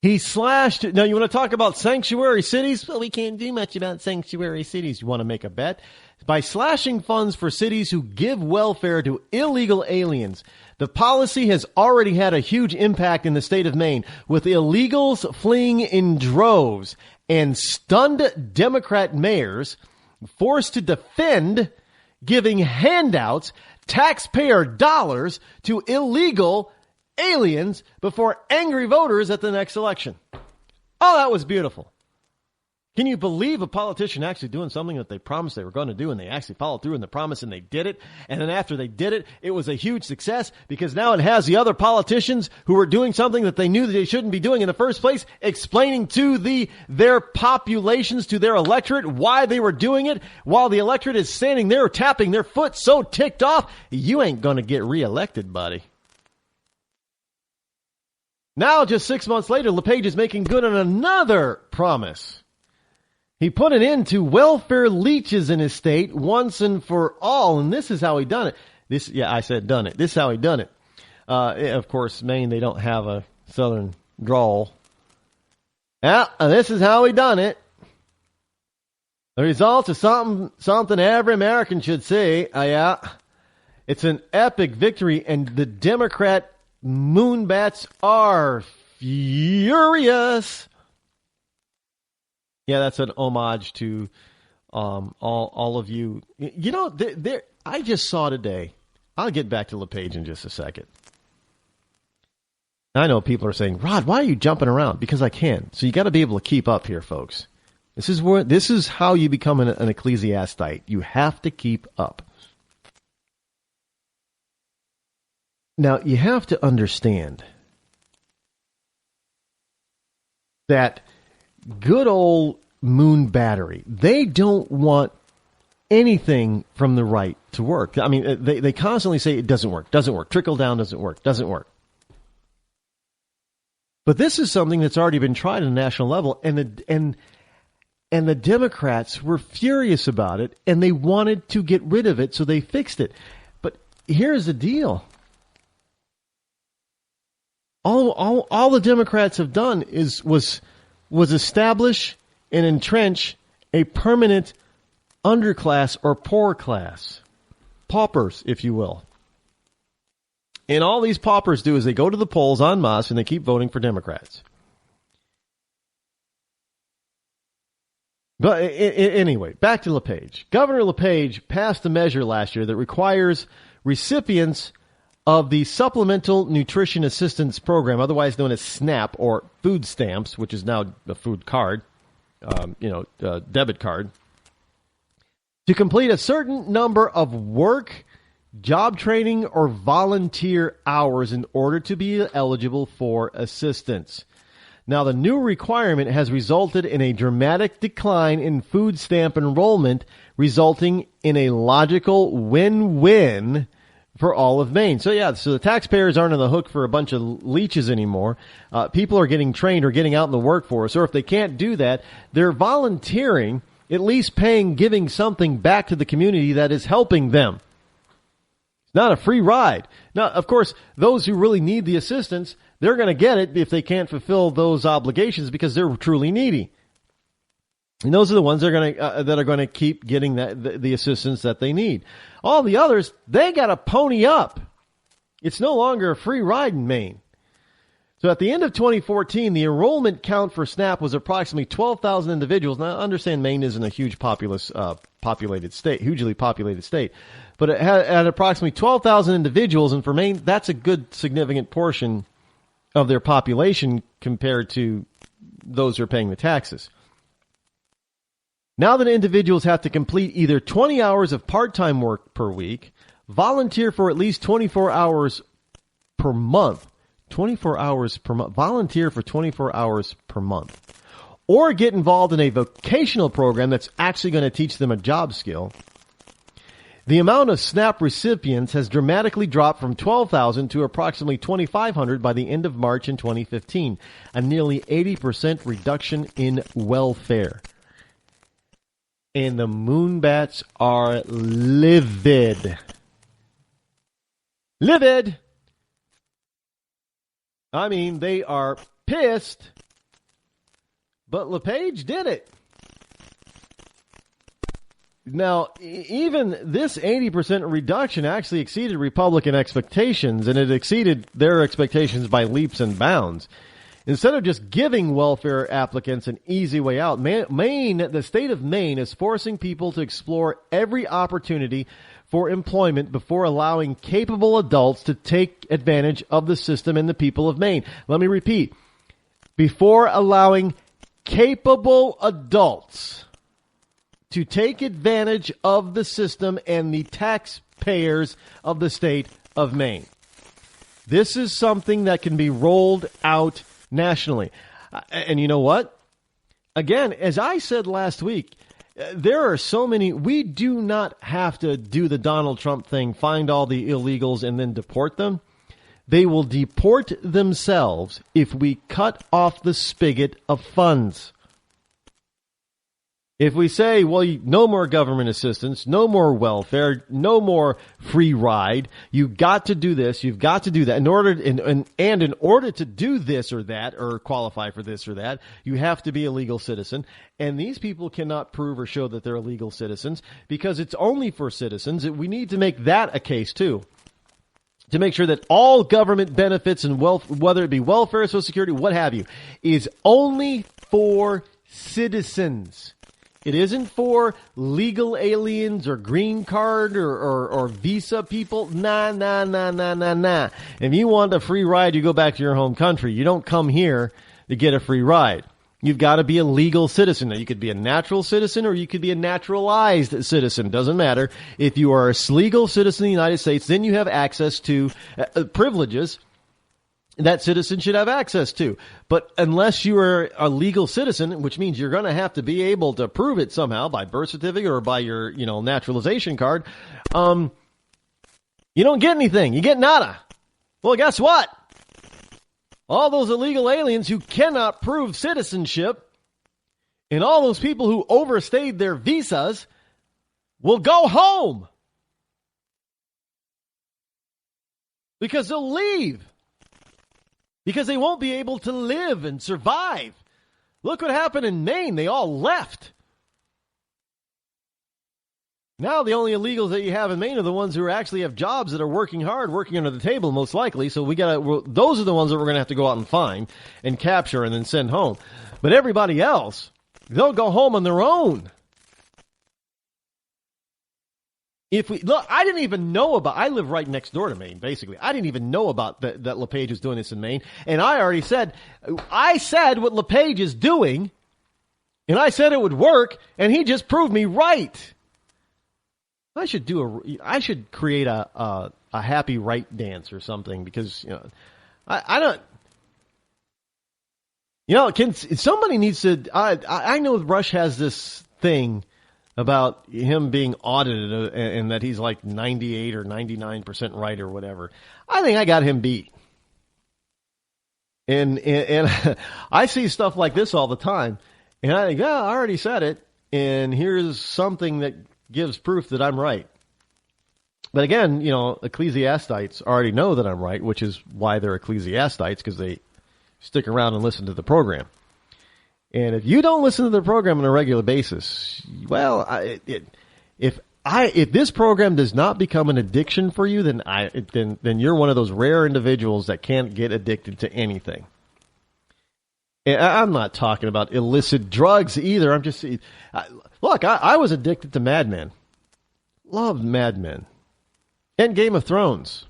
He slashed. Now, you want to talk about sanctuary cities? Well, we can't do much about sanctuary cities. You want to make a bet? By slashing funds for cities who give welfare to illegal aliens, the policy has already had a huge impact in the state of Maine, with illegals fleeing in droves and stunned Democrat mayors forced to defend giving handouts, taxpayer dollars, to illegal aliens before angry voters at the next election. Oh, that was beautiful. Can you believe a politician actually doing something that they promised they were going to do, and they actually followed through on the promise and they did it? And then after they did it, it was a huge success because now it has the other politicians who were doing something that they knew that they shouldn't be doing in the first place, explaining to their populations, to their electorate, why they were doing it, while the electorate is standing there tapping their foot so ticked off, you ain't going to get reelected, buddy. Now, just 6 months later, LePage is making good on another promise. He put an end to welfare leeches in his state once and for all, and this is how he done it. This is how he done it. Of course, Maine, they don't have a southern drawl. Yeah, this is how he done it. The result is something every American should see. Yeah, it's an epic victory, and the Democrat moonbats are furious. Yeah, that's an homage to all of you. You know, I just saw today. I'll get back to LePage in just a second. I know people are saying, Rod, why are you jumping around? Because I can. So you got to be able to keep up here, folks. This is how you become an ecclesiastite. You have to keep up. Now, you have to understand that good old Moon Battery, they don't want anything from the right to work. I mean, they constantly say it doesn't work, trickle down doesn't work. But this is something that's already been tried on a national level, and the Democrats were furious about it, and they wanted to get rid of it, so they fixed it. But here's the deal. All the Democrats have done was establish and entrench a permanent underclass or poor class. Paupers, if you will. And all these paupers do is they go to the polls en masse and they keep voting for Democrats. But anyway, back to LePage. Governor LePage passed a measure last year that requires recipients of the Supplemental Nutrition Assistance Program, otherwise known as SNAP or food stamps, which is now a food card, debit card, to complete a certain number of work, job training, or volunteer hours in order to be eligible for assistance. Now, the new requirement has resulted in a dramatic decline in food stamp enrollment, resulting in a logical win-win for all of Maine. So the taxpayers aren't on the hook for a bunch of leeches anymore. People are getting trained or getting out in the workforce, or if they can't do that, they're volunteering, at least giving something back to the community that is helping them. It's not a free ride. Now, of course, those who really need the assistance, they're going to get it if they can't fulfill those obligations because they're truly needy. And those are the ones that are going to keep getting the assistance that they need. All the others, they got to pony up. It's no longer a free ride in Maine. So at the end of 2014, the enrollment count for SNAP was approximately 12,000 individuals. Now, I understand Maine isn't a huge populated state, hugely populated state, but it had approximately 12,000 individuals, and for Maine, that's a good significant portion of their population compared to those who are paying the taxes. Now that individuals have to complete either 20 hours of part-time work per week, volunteer for at least 24 hours per month, 24 hours per month, volunteer for 24 hours per month, or get involved in a vocational program that's actually going to teach them a job skill, the amount of SNAP recipients has dramatically dropped from 12,000 to approximately 2,500 by the end of March in 2015, a nearly 80% reduction in welfare. And the moonbats are livid. Livid! I mean, they are pissed. But LePage did it. Now, even this 80% reduction actually exceeded Republican expectations, and it exceeded their expectations by leaps and bounds. Instead of just giving welfare applicants an easy way out, the state of Maine is forcing people to explore every opportunity for employment before allowing capable adults to take advantage of the system and the people of Maine. Let me repeat. Before allowing capable adults to take advantage of the system and the taxpayers of the state of Maine. This is something that can be rolled out nationally. And you know what? Again, as I said last week, there are so many. We do not have to do the Donald Trump thing, find all the illegals and then deport them. They will deport themselves if we cut off the spigot of funds. If we say, well, no more government assistance, no more welfare, no more free ride, you've got to do this, you've got to do that. In order to do this or that, or qualify for this or that, you have to be a legal citizen. And these people cannot prove or show that they're legal citizens because it's only for citizens. We need to make that a case too, to make sure that all government benefits and wealth, whether it be welfare, Social Security, what have you, is only for citizens. It isn't for legal aliens or green card or visa people. Nah. If you want a free ride, you go back to your home country. You don't come here to get a free ride. You've got to be a legal citizen. Now, you could be a natural citizen or you could be a naturalized citizen. Doesn't matter. If you are a legal citizen of the United States, then you have access to privileges that citizens should have access to. But unless you are a legal citizen, which means you're going to have to be able to prove it somehow by birth certificate or by your, naturalization card, you don't get anything. You get nada. Well, guess what? All those illegal aliens who cannot prove citizenship and all those people who overstayed their visas will go home because they'll leave. Because they won't be able to live and survive. Look what happened in Maine. They all left. Now the only illegals that you have in Maine are the ones who actually have jobs that are working hard, working under the table most likely. So those are the ones that we're going to have to go out and find and capture and then send home. But everybody else, they'll go home on their own. I didn't even know about, I live right next door to Maine, basically. I didn't even know about that LePage was doing this in Maine. And I said what LePage is doing, and I said it would work, and he just proved me right. I should create a happy right dance or something because, I don't, somebody needs to, I know Rush has this thing about him being audited and that he's like 98 or 99% right or whatever. I think I got him beat. And I see stuff like this all the time. And I think, I already said it. And here's something that gives proof that I'm right. But again, ecclesiastites already know that I'm right, which is why they're ecclesiastites, because they stick around and listen to the program. And if you don't listen to the program on a regular basis, well, if this program does not become an addiction for you, then you're one of those rare individuals that can't get addicted to anything. And I'm not talking about illicit drugs either. I'm just look. I was addicted to Mad Men. Loved Mad Men. And Game of Thrones.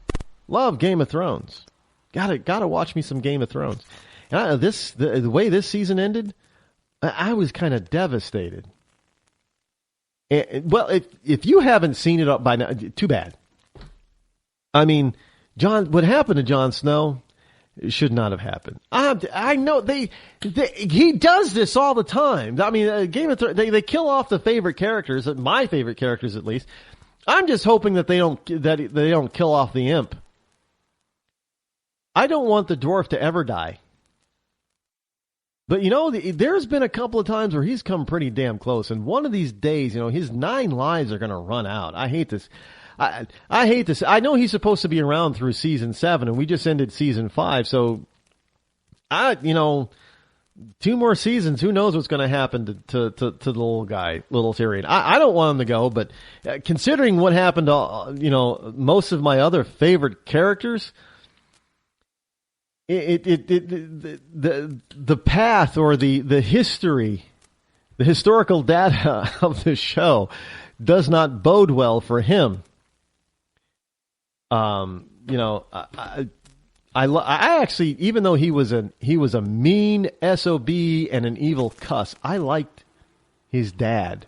Love Game of Thrones. Gotta watch me some Game of Thrones. And the way this season ended, I was kind of devastated. And, well, if you haven't seen it by now, too bad. I mean, what happened to Jon Snow should not have happened. I know he does this all the time. I mean, Game of Thrones, they kill off the favorite characters, my favorite characters at least. I'm just hoping that they don't kill off the imp. I don't want the dwarf to ever die. But, there's been a couple of times where he's come pretty damn close. And one of these days, his 9 lives are going to run out. I hate this. I hate this. I know he's supposed to be around through season 7, and we just ended season 5. So, 2 more seasons, who knows what's going to happen to the little guy, little Tyrion. I don't want him to go, but considering what happened to, most of my other favorite characters, the path or the history, the historical data of the show does not bode well for him. I actually, even though he was a mean SOB and an evil cuss, I liked his dad.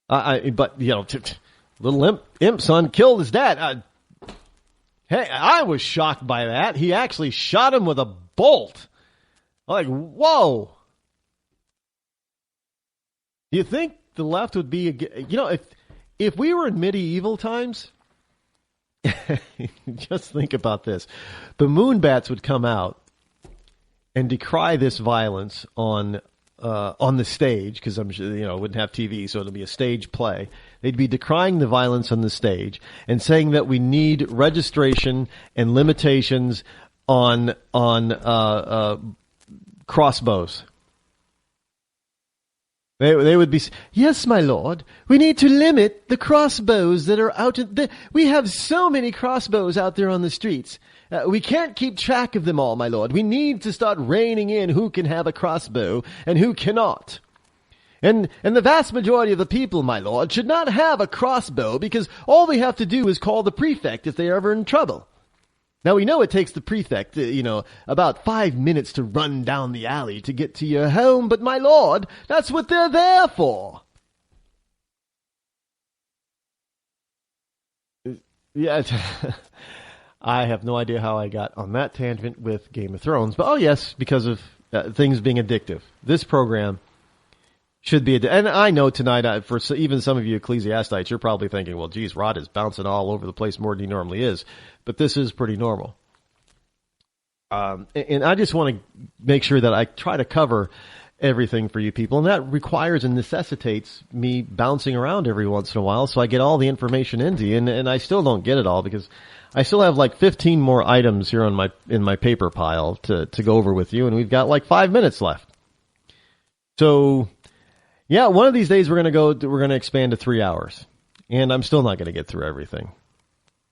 But little imp son killed his dad. Hey, I was shocked by that. He actually shot him with a bolt. Like, whoa. Do you think the left would be, if we were in medieval times, Just think about this. The Moonbats would come out and decry this violence on the stage, because I'm sure, it wouldn't have TV, so it'll be a stage play. They'd be decrying the violence on the stage and saying that we need registration and limitations on crossbows. They would be, yes, my lord, we need to limit the crossbows that are out. We have so many crossbows out there on the streets. We can't keep track of them all, my lord. We need to start reining in who can have a crossbow and who cannot. And the vast majority of the people, my lord, should not have a crossbow, because all they have to do is call the prefect if they're ever in trouble. Now, we know it takes the prefect, about 5 minutes to run down the alley to get to your home, but my lord, that's what they're there for. Yeah, I have no idea how I got on that tangent with Game of Thrones, but yes, because of things being addictive. This program should be, and I know tonight, for even some of you ecclesiastites, you're probably thinking, well, geez, Rod is bouncing all over the place more than he normally is. But this is pretty normal. And I just want to make sure that I try to cover everything for you people. And that requires and necessitates me bouncing around every once in a while so I get all the information into you. And I still don't get it all, because I still have like 15 more items here in my paper pile to go over with you. And we've got like 5 minutes left. So, yeah, one of these days we're going to expand to 3 hours. And I'm still not going to get through everything.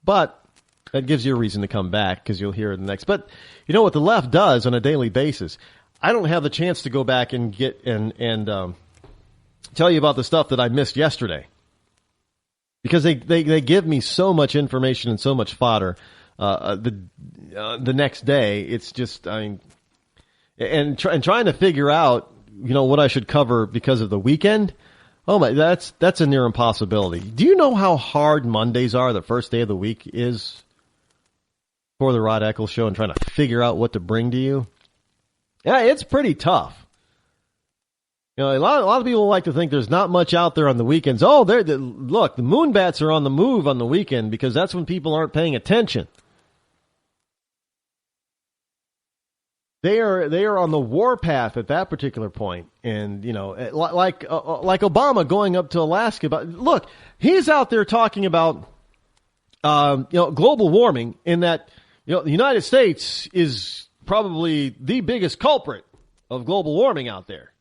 But that gives you a reason to come back, because you'll hear it the next. But you know what the left does on a daily basis? I don't have the chance to go back and get and tell you about the stuff that I missed yesterday, because they give me so much information and so much fodder the next day. It's just, and trying to figure out what I should cover because of the weekend. Oh my, that's a near impossibility. Do you know how hard Mondays are? The first day of the week is for the Rod Eccles Show, and trying to figure out what to bring to you. Yeah, it's pretty tough. A lot of people like to think there's not much out there on the weekends. Oh, look, the Moonbats are on the move on the weekend, because that's when people aren't paying attention. They are on the warpath at that particular point, and like Obama going up to Alaska. But look, he's out there talking about global warming, in that the United States is probably the biggest culprit of global warming out there.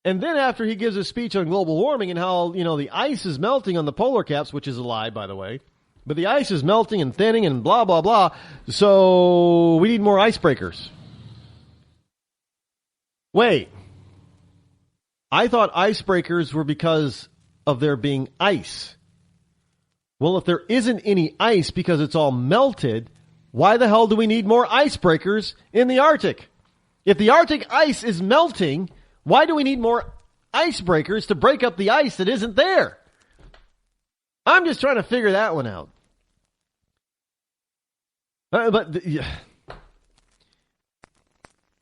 And then after he gives a speech on global warming and how the ice is melting on the polar caps, which is a lie, by the way. But the ice is melting and thinning and blah, blah, blah. So we need more icebreakers. Wait. I thought icebreakers were because of there being ice. Well, if there isn't any ice because it's all melted, why the hell do we need more icebreakers in the Arctic? If the Arctic ice is melting, why do we need more icebreakers to break up the ice that isn't there? I'm just trying to figure that one out.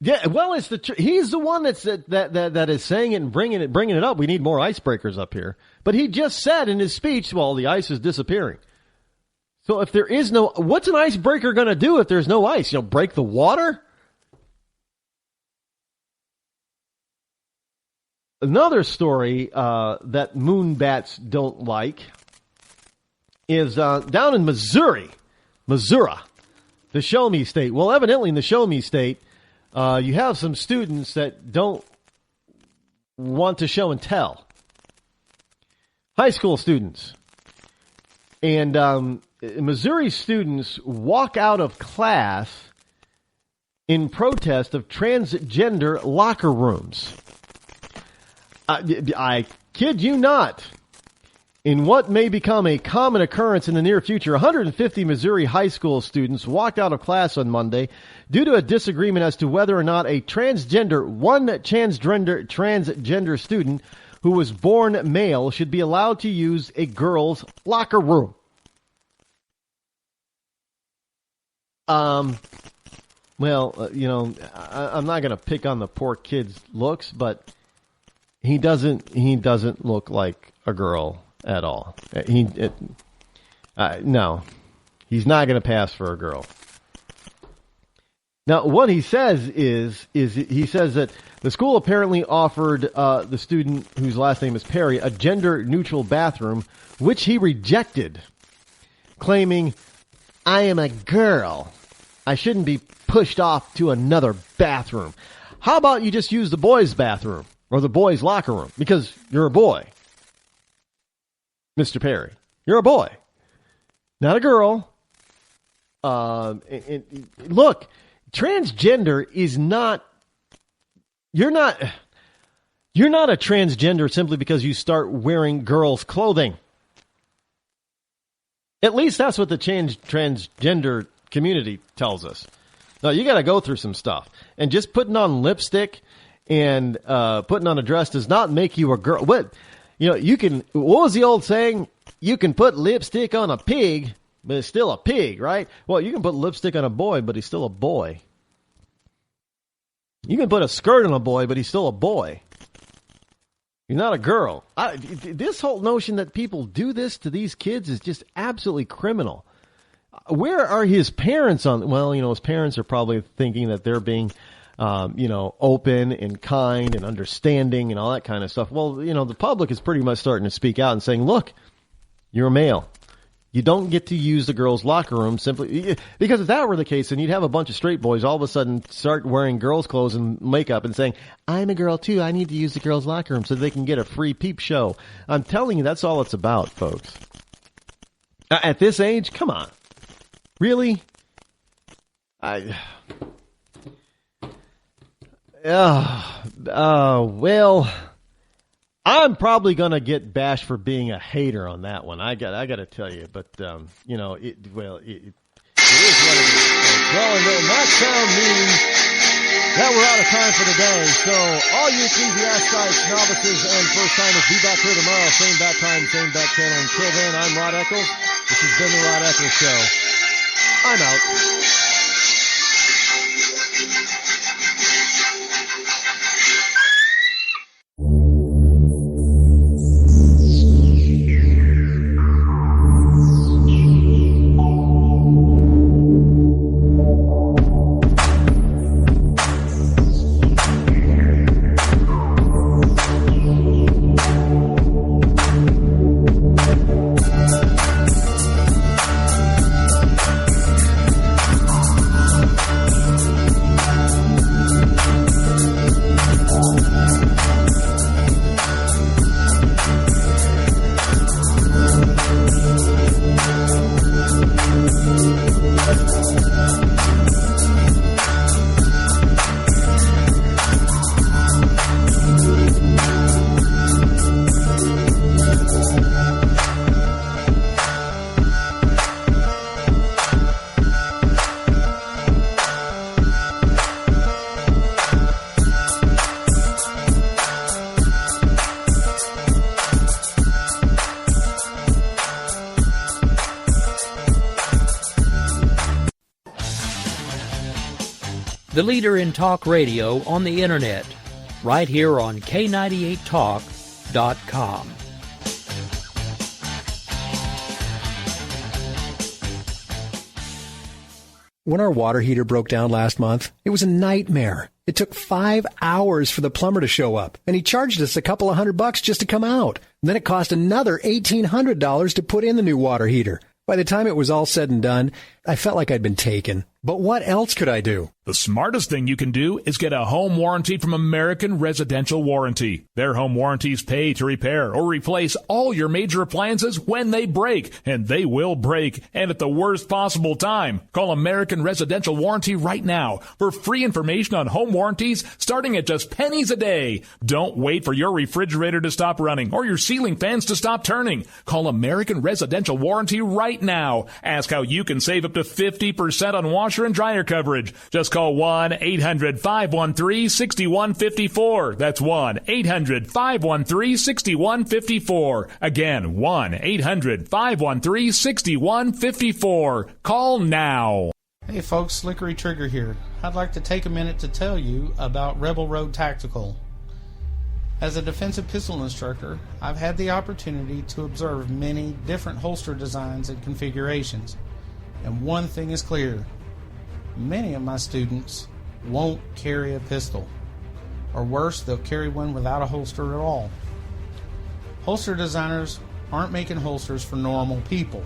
Yeah, well, it's he's the one that is saying it and bringing it up. We need more icebreakers up here. But he just said in his speech, well, the ice is disappearing. So if there is no, what's an icebreaker going to do if there's no ice? Break the water? Another story that Moonbats don't like is down in Missouri, the Show Me State. Well, evidently in the Show Me State, you have some students that don't want to show and tell. High school students. And Missouri students walk out of class in protest of transgender locker rooms. I kid you not. In what may become a common occurrence in the near future, 150 Missouri high school students walked out of class on Monday due to a disagreement as to whether or not one transgender student who was born male should be allowed to use a girl's locker room. I'm not going to pick on the poor kid's looks, but he doesn't look like a girl at all. No, he's not going to pass for a girl. Now, what he says is he says that the school apparently offered the student, whose last name is Perry, a gender-neutral bathroom, which he rejected, claiming, "I am a girl. I shouldn't be pushed off to another bathroom. How about you just use the boys' bathroom or the boys' locker room because you're a boy, Mr. Perry. You're a boy, not a girl." And look, transgender is not. You're not a transgender simply because you start wearing girls' clothing. At least that's what the transgender community tells us. No, you got to go through some stuff, and just putting on lipstick and putting on a dress does not make you a girl. What you can? What was the old saying? You can put lipstick on a pig, but it's still a pig, right? Well, you can put lipstick on a boy, but he's still a boy. You can put a skirt on a boy, but he's still a boy. He's not a girl. This whole notion that people do this to these kids is just absolutely criminal. Where are his parents on? Well, his parents are probably thinking that they're being, open and kind and understanding and all that kind of stuff. Well, the public is pretty much starting to speak out and saying, look, you're a male. You don't get to use the girls' locker room simply because if that were the case, then you'd have a bunch of straight boys all of a sudden start wearing girls' clothes and makeup and saying, I'm a girl too. I need to use the girls' locker room so they can get a free peep show. I'm telling you, that's all it's about, folks. At this age, come on. Really? Well, I'm probably going to get bashed for being a hater on that one. I got to tell you, but it is what it is. Well, and that sound means that we're out of time for today. So all you ecclesiastics, novices, and first-timers, be back here tomorrow, same bat time, same bat channel. Until then, I'm Rod Eccles. This has been the Rod Eccles Show. I'm out. The leader in talk radio on the internet, right here on K98Talk.com. When our water heater broke down last month, it was a nightmare. It took 5 hours for the plumber to show up, and he charged us a couple of $100 just to come out. And then it cost another $1,800 to put in the new water heater. By the time it was all said and done, I felt like I'd been taken. But what else could I do? The smartest thing you can do is get a home warranty from American Residential Warranty. Their home warranties pay to repair or replace all your major appliances when they break, and they will break, and at the worst possible time. Call American Residential Warranty right now for free information on home warranties starting at just pennies a day. Don't wait for your refrigerator to stop running or your ceiling fans to stop turning. Call American Residential Warranty right now. Ask how you can save up to 50% on washer and dryer coverage. Just call 1-800-513-6154. That's 1-800-513-6154. Again, 1-800-513-6154. Call now. Hey folks, Slickery Trigger here. I'd like to take a minute to tell you about Rebel Road Tactical. As a defensive pistol instructor, I've had the opportunity to observe many different holster designs and configurations. And one thing is clear. Many of my students won't carry a pistol. Or worse, they'll carry one without a holster at all. Holster designers aren't making holsters for normal people.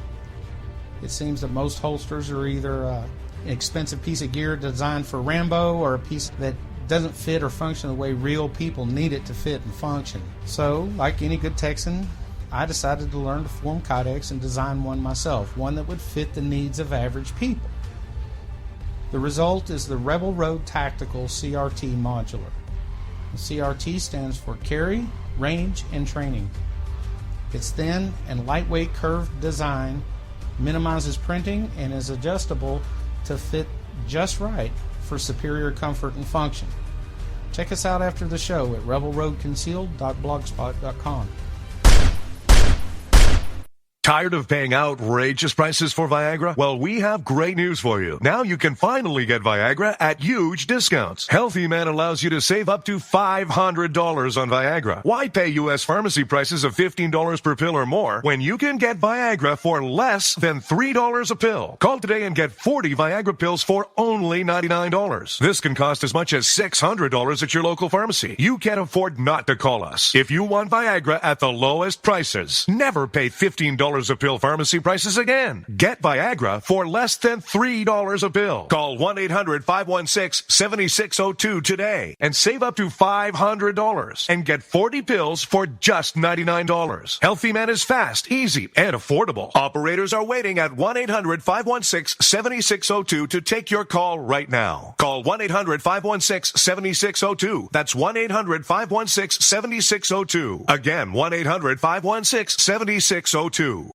It seems that most holsters are either an expensive piece of gear designed for Rambo or a piece that doesn't fit or function the way real people need it to fit and function. So, like any good Texan, I decided to learn to form kydex and design one myself, one that would fit the needs of average people. The result is the Rebel Road Tactical CRT Modular. The CRT stands for Carry, Range, and Training. Its thin and lightweight curved design minimizes printing and is adjustable to fit just right for superior comfort and function. Check us out after the show at rebelroadconcealed.blogspot.com. Tired of paying outrageous prices for Viagra? Well, we have great news for you. Now you can finally get Viagra at huge discounts. Healthy Man allows you to save up to $500 on Viagra. Why pay U.S. pharmacy prices of $15 per pill or more when you can get Viagra for less than $3 a pill? Call today and get 40 Viagra pills for only $99. This can cost as much as $600 at your local pharmacy. You can't afford not to call us. If you want Viagra at the lowest prices, never pay $15 a pill pharmacy prices again. Get Viagra for less than $3 a pill. Call 1-800-516-7602 today and save up to $500 and get 40 pills for just $99. Healthy Man is fast, easy, and affordable. Operators are waiting at 1-800-516-7602 to take your call right now. Call 1-800-516-7602. That's 1-800-516-7602. Again, 1-800-516-7602.